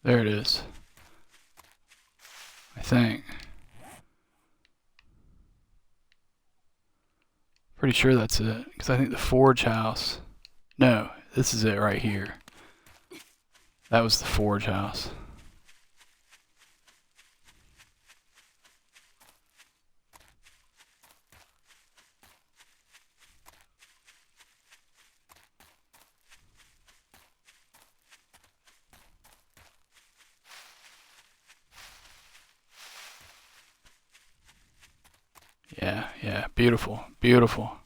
Speaker 1: There it is. I think. Pretty sure that's it. Because I think the Forge house. No, this is it right here. That was the Forge house. Yeah, yeah. Beautiful. Beautiful.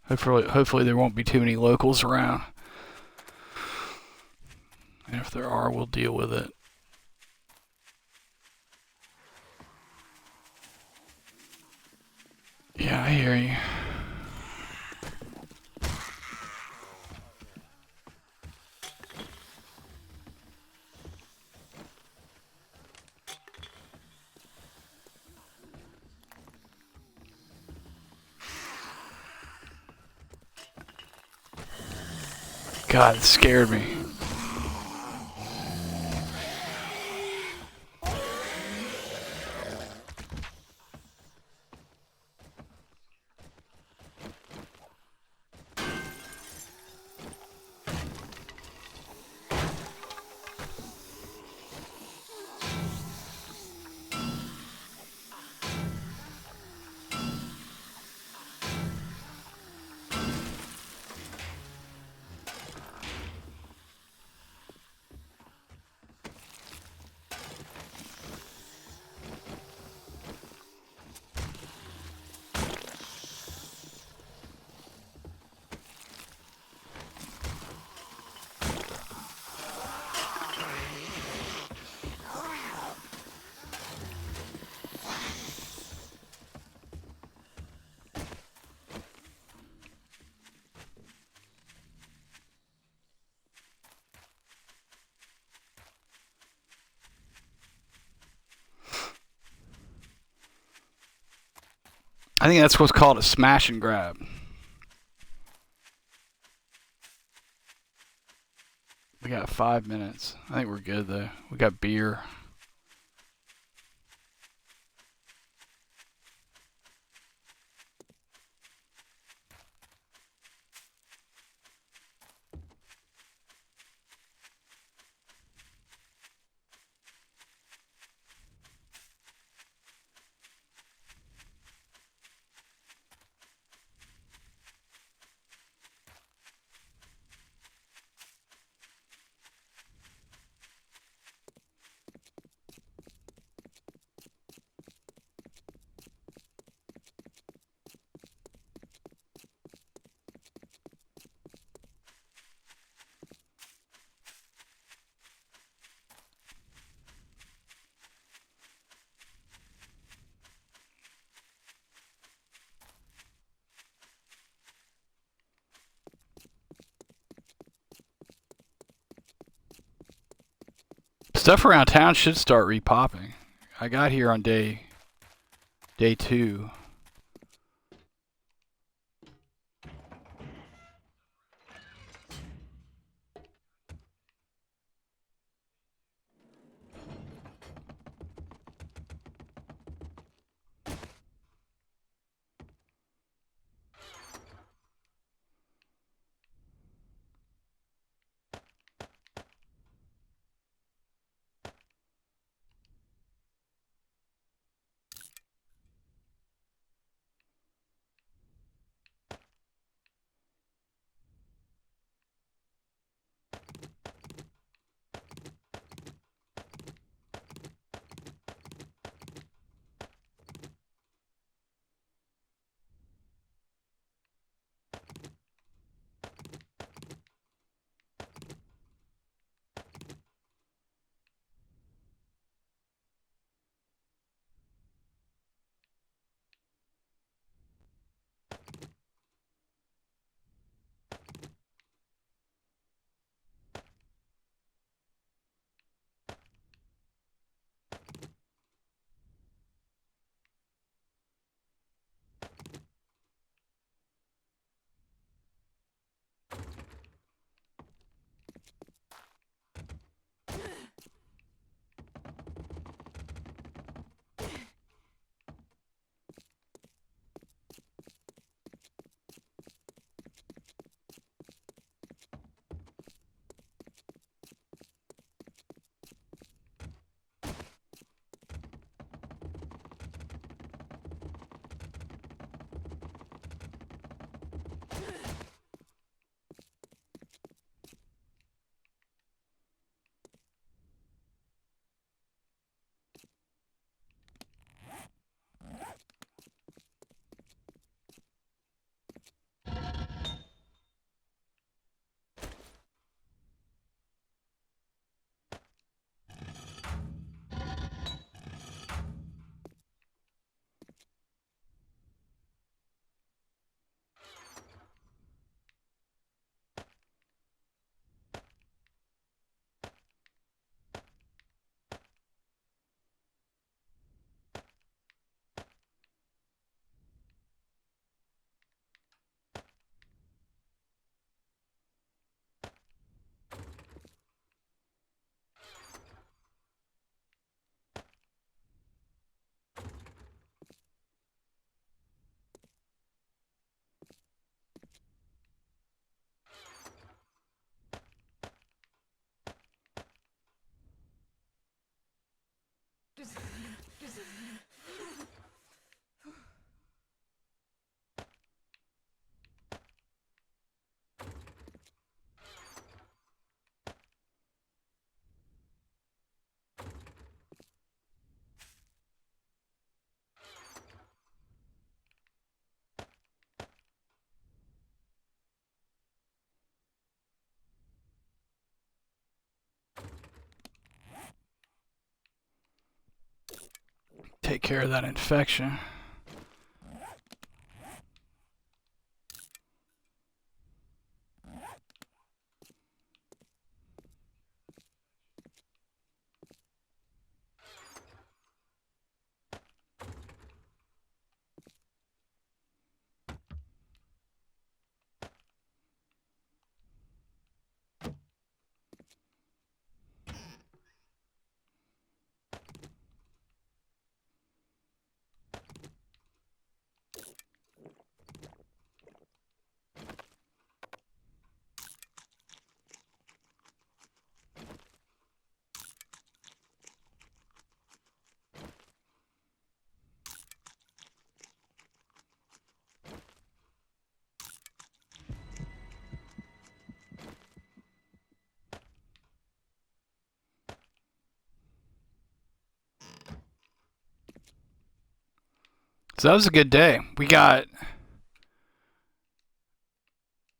Speaker 1: Hopefully there won't be too many locals around. And if there are, we'll deal with it. Yeah, I hear you. God, it scared me. I think that's what's called a smash and grab. We got 5 minutes. I think we're good though. We got beer. Stuff around town should start repopping. I got here on day 2. Take care of that infection. So that was a good day.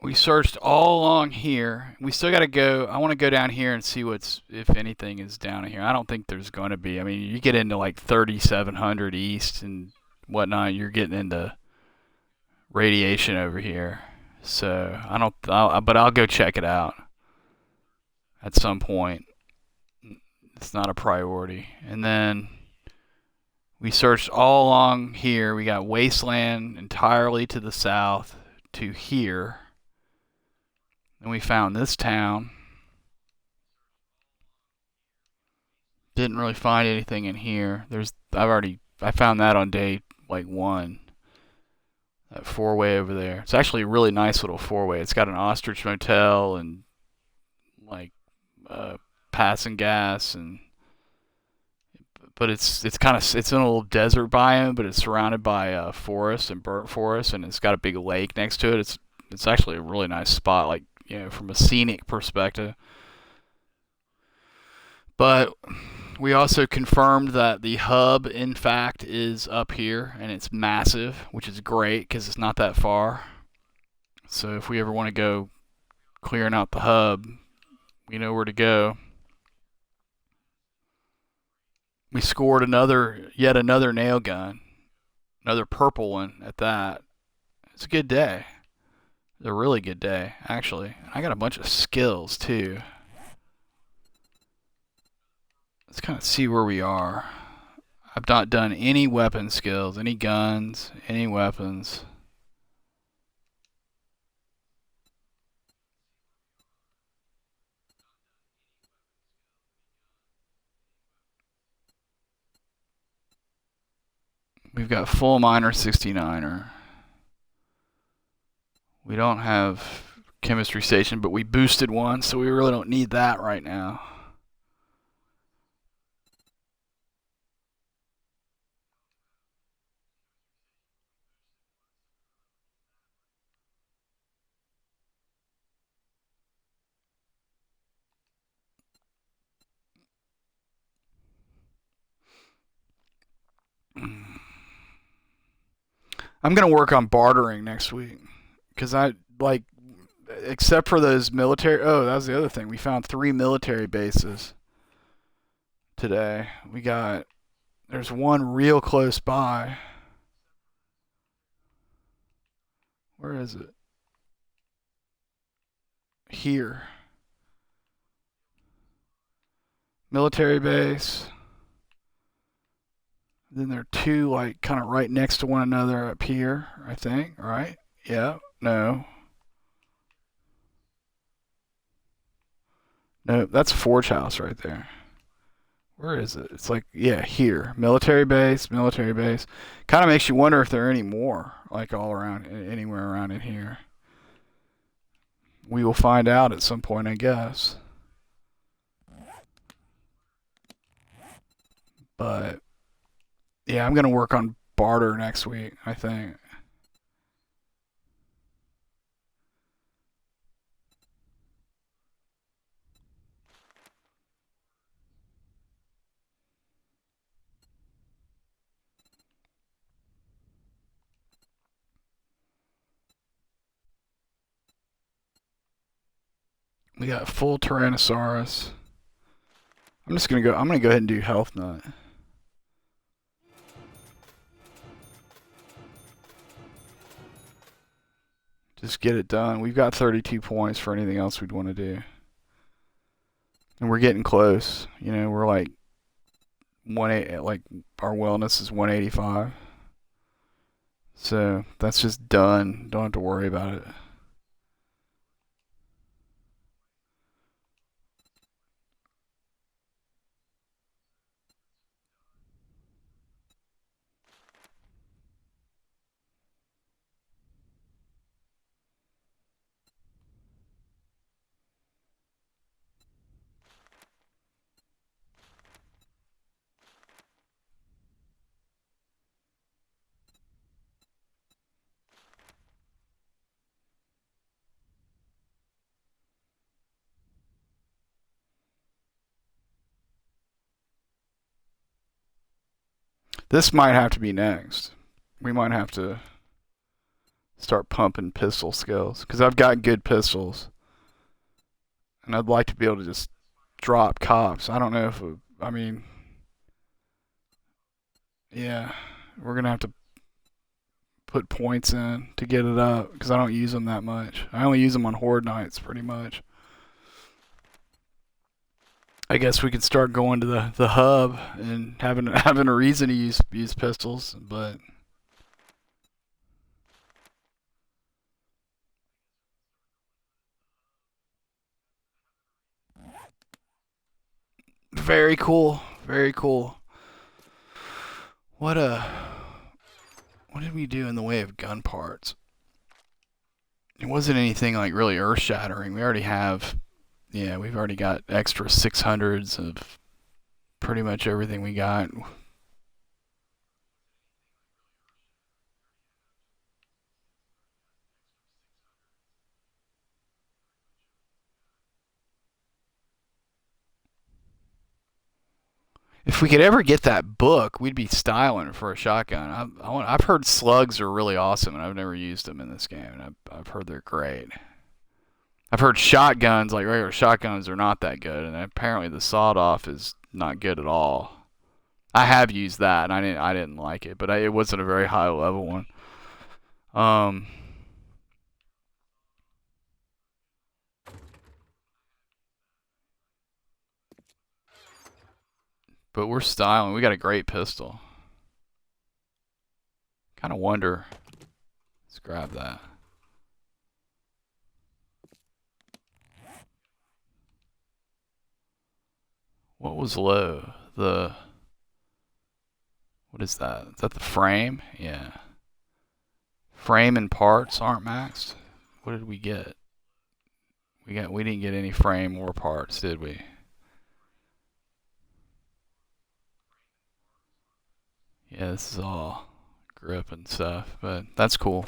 Speaker 1: We searched all along here. We still got to go. I want to go down here and see if anything is down here. I don't think there's going to be. I mean, you get into like 3700 east and whatnot, you're getting into radiation over here. So I don't. But I'll go check it out at some point. It's not a priority. And then we searched all along here. We got wasteland entirely to the south to here. And we found this town. Didn't really find anything in here. I found that on day like 1. That four-way over there. It's actually a really nice little four-way. It's got an ostrich motel and like passing gas, and but it's kind of it's in a little desert biome, but it's surrounded by forest and burnt forest, and it's got a big lake next to it. It's actually a really nice spot, like from a scenic perspective. But we also confirmed that the hub, in fact, is up here, and it's massive, which is great because it's not that far. So if we ever want to go clearing out the hub, we know where to go. We scored yet another nail gun, another purple one at that. It's a good day. It's a really good day, actually. I got a bunch of skills too. Let's kind of see where we are. I've not done any weapon skills, any guns, any weapons. We've got full miner 69er. We don't have chemistry station, but we boosted one, so we really don't need that right now. I'm gonna work on bartering next week because I like, except for those military. Oh, that was the other thing. We found 3 military bases today. There's one real close by. Where is it? Here. Military base. Then there are 2 like kind of right next to one another up here, I think, right? Yeah. No. No, that's a forge house right there. Where is it? It's like, yeah, here. Military base, military base. Kind of makes you wonder if there are any more, like all around, anywhere around in here. We will find out at some point, I guess. But, yeah, I'm going to work on barter next week, I think. We got full Tyrannosaurus. I'm gonna go ahead and do health nut. Just get it done. We've got 32 points for anything else we'd want to do. And we're getting close. We're like like our wellness is 185. So that's just done. Don't have to worry about it. This might have to be next. We might have to start pumping pistol skills because I've got good pistols, and I'd like to be able to just drop cops. I don't know if I mean, yeah, we're gonna have to put points in to get it up because I don't use them that much. I only use them on horde nights, pretty much. I guess we could start going to the hub and having a reason to use pistols, but very cool, very cool. What what did we do in the way of gun parts? It wasn't anything like really earth shattering. We already have, yeah, we've already got extra 600s of pretty much everything we got. If we could ever get that book, we'd be styling for a shotgun. I've heard slugs are really awesome, and I've never used them in this game. And I've heard they're great. I've heard shotguns, like regular shotguns, are not that good, and apparently the sawed off is not good at all. I have used that, and I didn't like it, but it wasn't a very high level one. Um, but we're styling. We got a great pistol. Kind of wonder. Let's grab that. What was low? The what is that? Is that the frame? Yeah. Frame and parts aren't maxed. What did we get? We didn't get any frame or parts, did we? Yeah, this is all grip and stuff, but that's cool.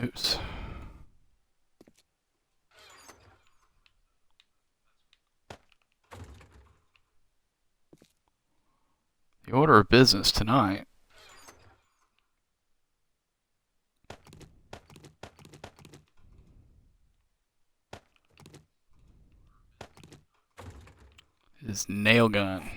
Speaker 1: Oops. The order of business tonight is nailgun.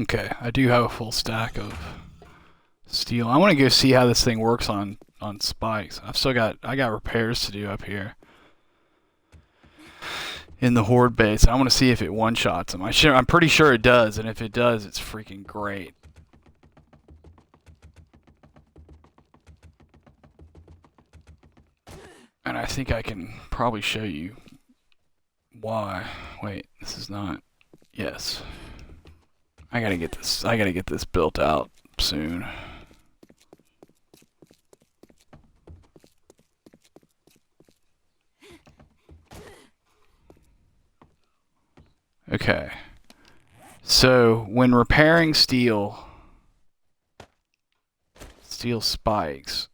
Speaker 1: Okay, I do have a full stack of steel. I want to go see how this thing works on spikes. I got repairs to do up here in the horde base. I want to see if it one shots them. I'm pretty sure it does, and if it does, it's freaking great. And I think I can probably show you why. Wait, this is not. Yes. I gotta get this built out soon. Okay. So when repairing steel spikes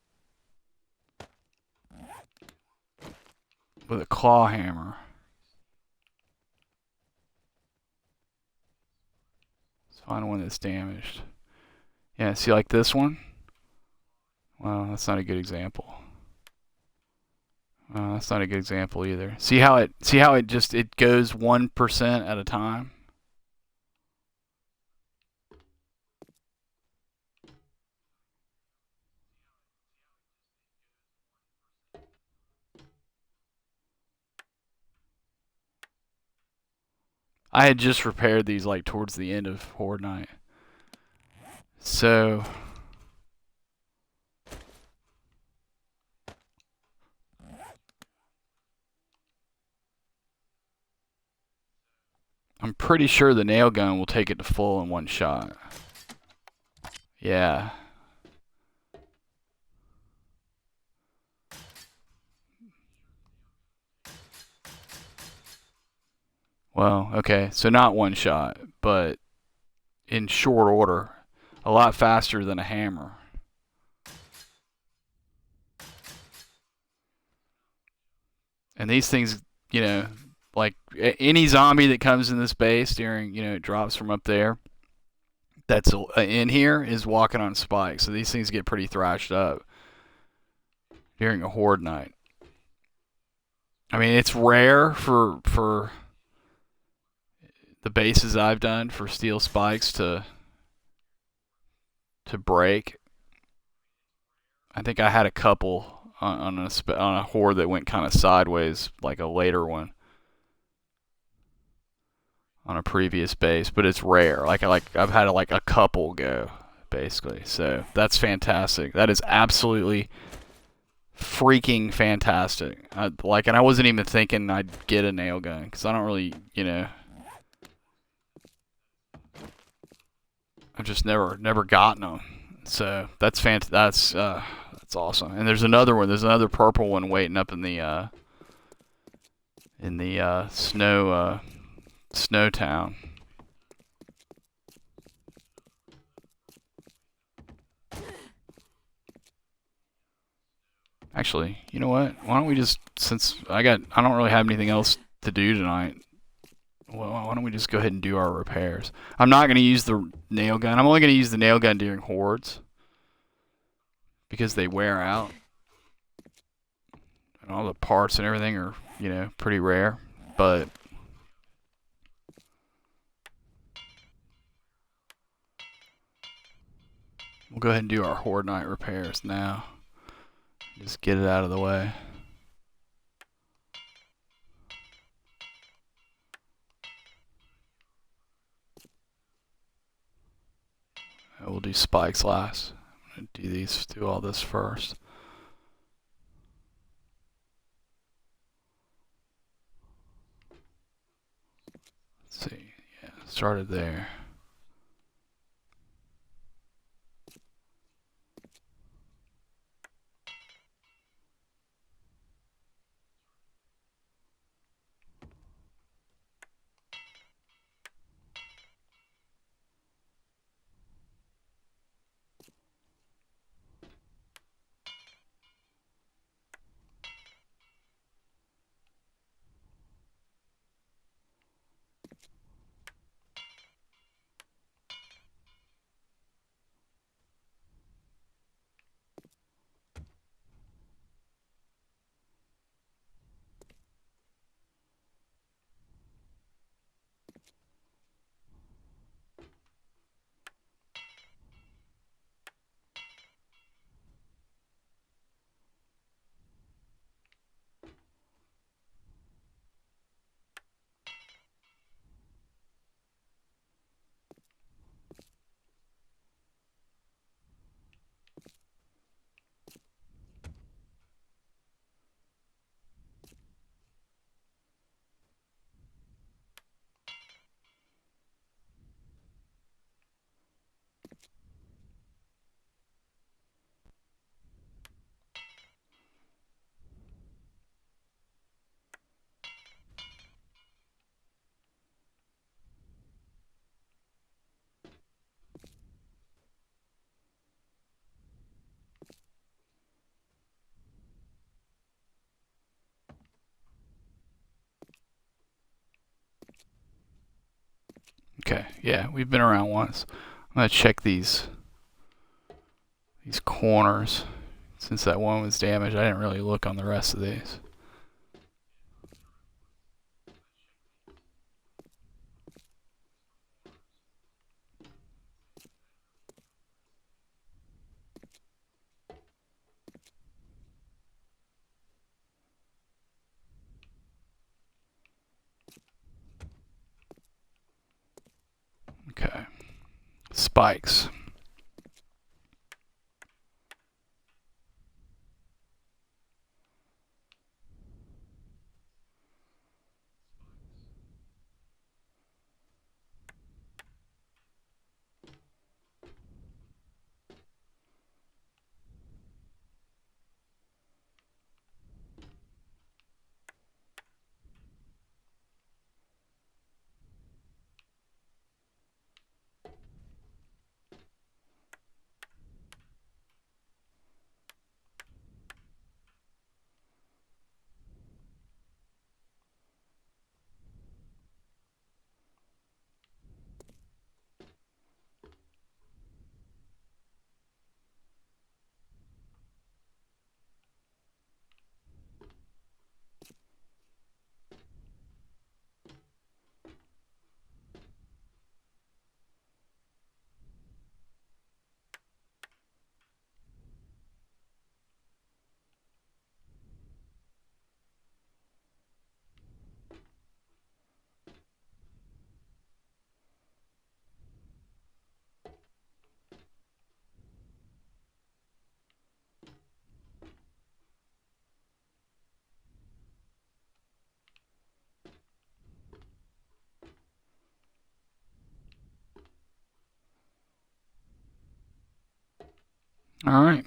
Speaker 1: with a claw hammer. Let's find one that's damaged. Yeah, see like this one? Well, that's not a good example. That's not a good example either. See how it goes 1% at a time? I had just repaired these like towards the end of Horde Night. So I'm pretty sure the nail gun will take it to full in one shot. Yeah. Well, okay, so not one shot, but in short order, a lot faster than a hammer. And these things, you know, like any zombie that comes in this base during, it drops from up there, that's in here is walking on spikes. So these things get pretty thrashed up during a horde night. I mean, it's rare for the bases I've done for steel spikes to break. I think I had a couple on a horde that went kind of sideways, like a later one on a previous base, but it's rare. I've had like a couple go basically. So that's fantastic. That is absolutely freaking fantastic. And I wasn't even thinking I'd get a nail gun because I don't really, I've just never gotten them. So that's that's awesome. And there's another one. There's another purple one waiting up in the snow town. Actually, you know what? Why don't we just, since I don't really have anything else to do tonight, well, why don't we just go ahead and do our repairs? I'm not going to use the nail gun. I'm only going to use the nail gun during hordes because they wear out. And all the parts and everything are, pretty rare. But we'll go ahead and do our horde night repairs now. Just get it out of the way. We'll do spikes last. I'm going to do all this first. Let's see. Yeah, started there. Okay, yeah, we've been around once. I'm gonna check these corners. Since that one was damaged, I didn't really look on the rest of these. Okay. Spikes. All right.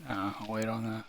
Speaker 1: I'll wait on that.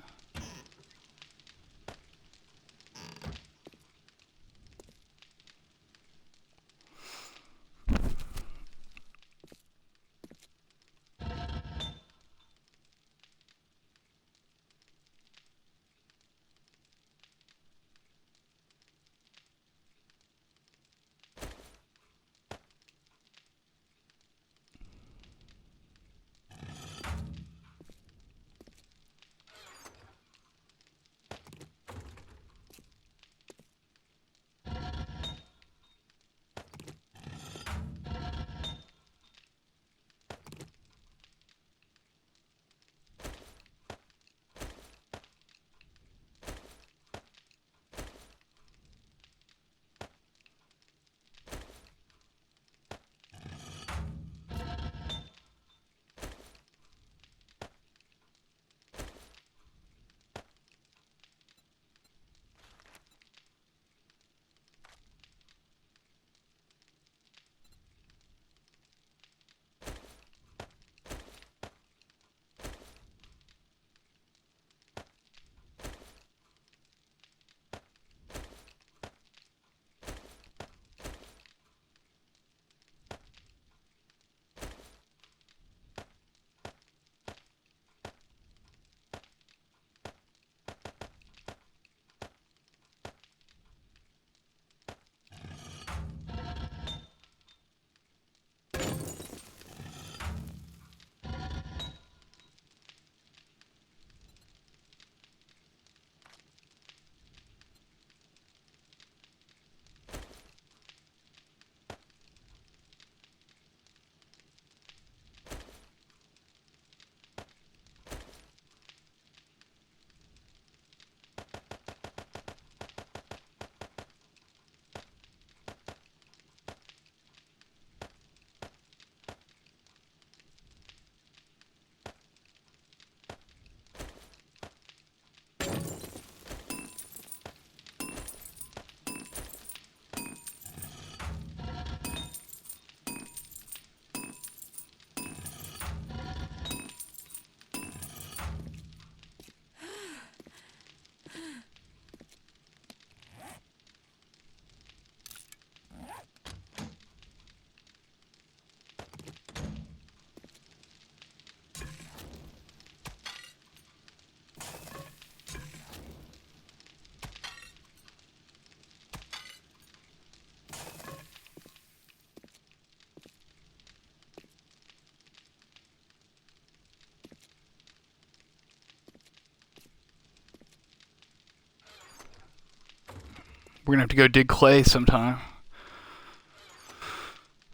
Speaker 1: We're gonna have to go dig clay sometime.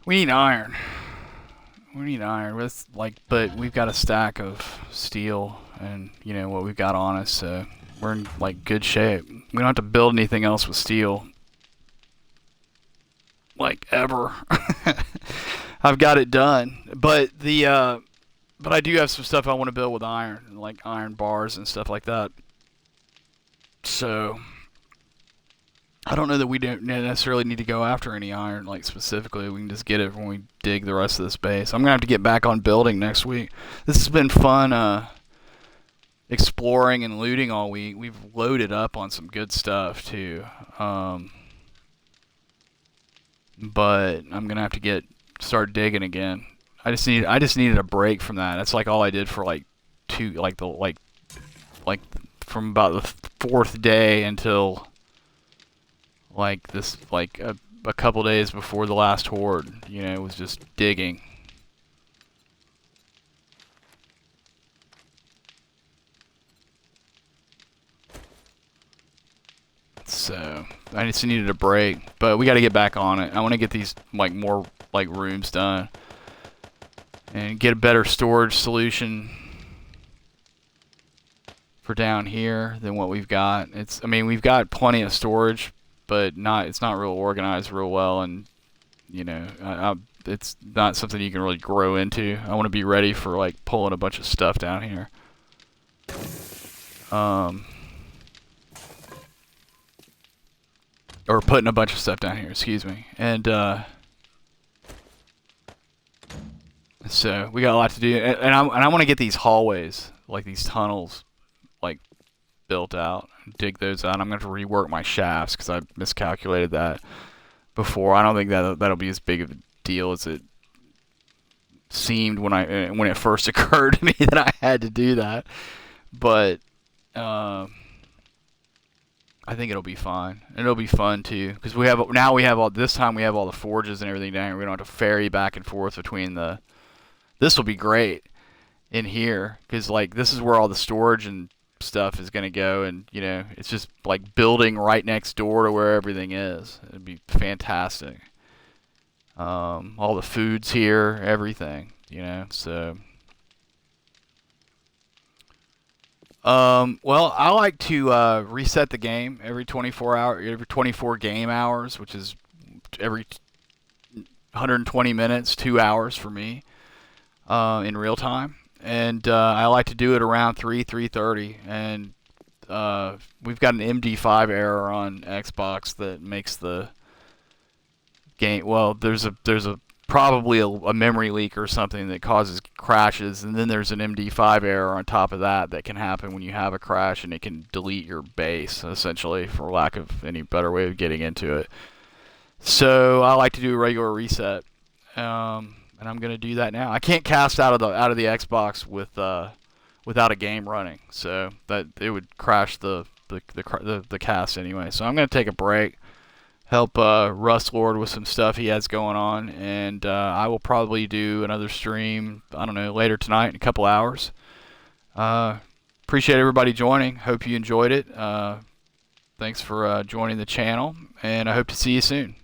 Speaker 1: We need iron. We need iron. With like, but we've got a stack of steel, and you know what we've got on us, so we're in like good shape. We don't have to build anything else with steel, like ever. I've got it done, but but I do have some stuff I want to build with iron, like iron bars and stuff like that. So I don't know that we don't necessarily need to go after any iron, like specifically. We can just get it when we dig the rest of this base. I'm gonna have to get back on building next week. This has been fun, exploring and looting all week. We've loaded up on some good stuff too. But I'm gonna have to start digging again. I just needed a break from that. That's like all I did for like like from about the fourth day until like this, like a couple days before the last horde, you know, it was just digging. So I just needed a break, but we got to get back on it. I want to get these like more like rooms done and get a better storage solution for down here than what we've got. I mean, we've got plenty of storage, but it's not real organized real well, and you know, it's not something you can really grow into. I want to be ready for like pulling a bunch of stuff down here. Or putting a bunch of stuff down here, excuse me. And so we got a lot to do, and I want to get these hallways like these tunnels like built out, dig those out. I'm gonna have to rework my shafts because I miscalculated that before. I don't think that that'll be as big of a deal as it seemed when it first occurred to me that I had to do that. But I think it'll be fine. It'll be fun too because we have all this time we have all the forges and everything down here. We don't have to ferry back and forth between the. This will be great in here because like this is where all the storage and stuff is going to go, and you know it's just like building right next door to where everything is. It'd be fantastic. All the foods here, everything, you know. So well, I like to reset the game every 24 game hours, which is every 120 minutes, 2 hours for me, in real time. And I like to do it around 3:30, and we've got an MD5 error on Xbox that makes the game. Well, there's probably a memory leak or something that causes crashes, and then there's an MD5 error on top of that that can happen when you have a crash, and it can delete your base essentially, for lack of any better way of getting into it. So I like to do a regular reset. And I'm gonna do that now. I can't cast out of the Xbox without a game running, so that it would crash the cast anyway. So I'm gonna take a break, help Rust Lord with some stuff he has going on, and I will probably do another stream. I don't know, later tonight in a couple hours. Appreciate everybody joining. Hope you enjoyed it. Thanks for joining the channel, and I hope to see you soon.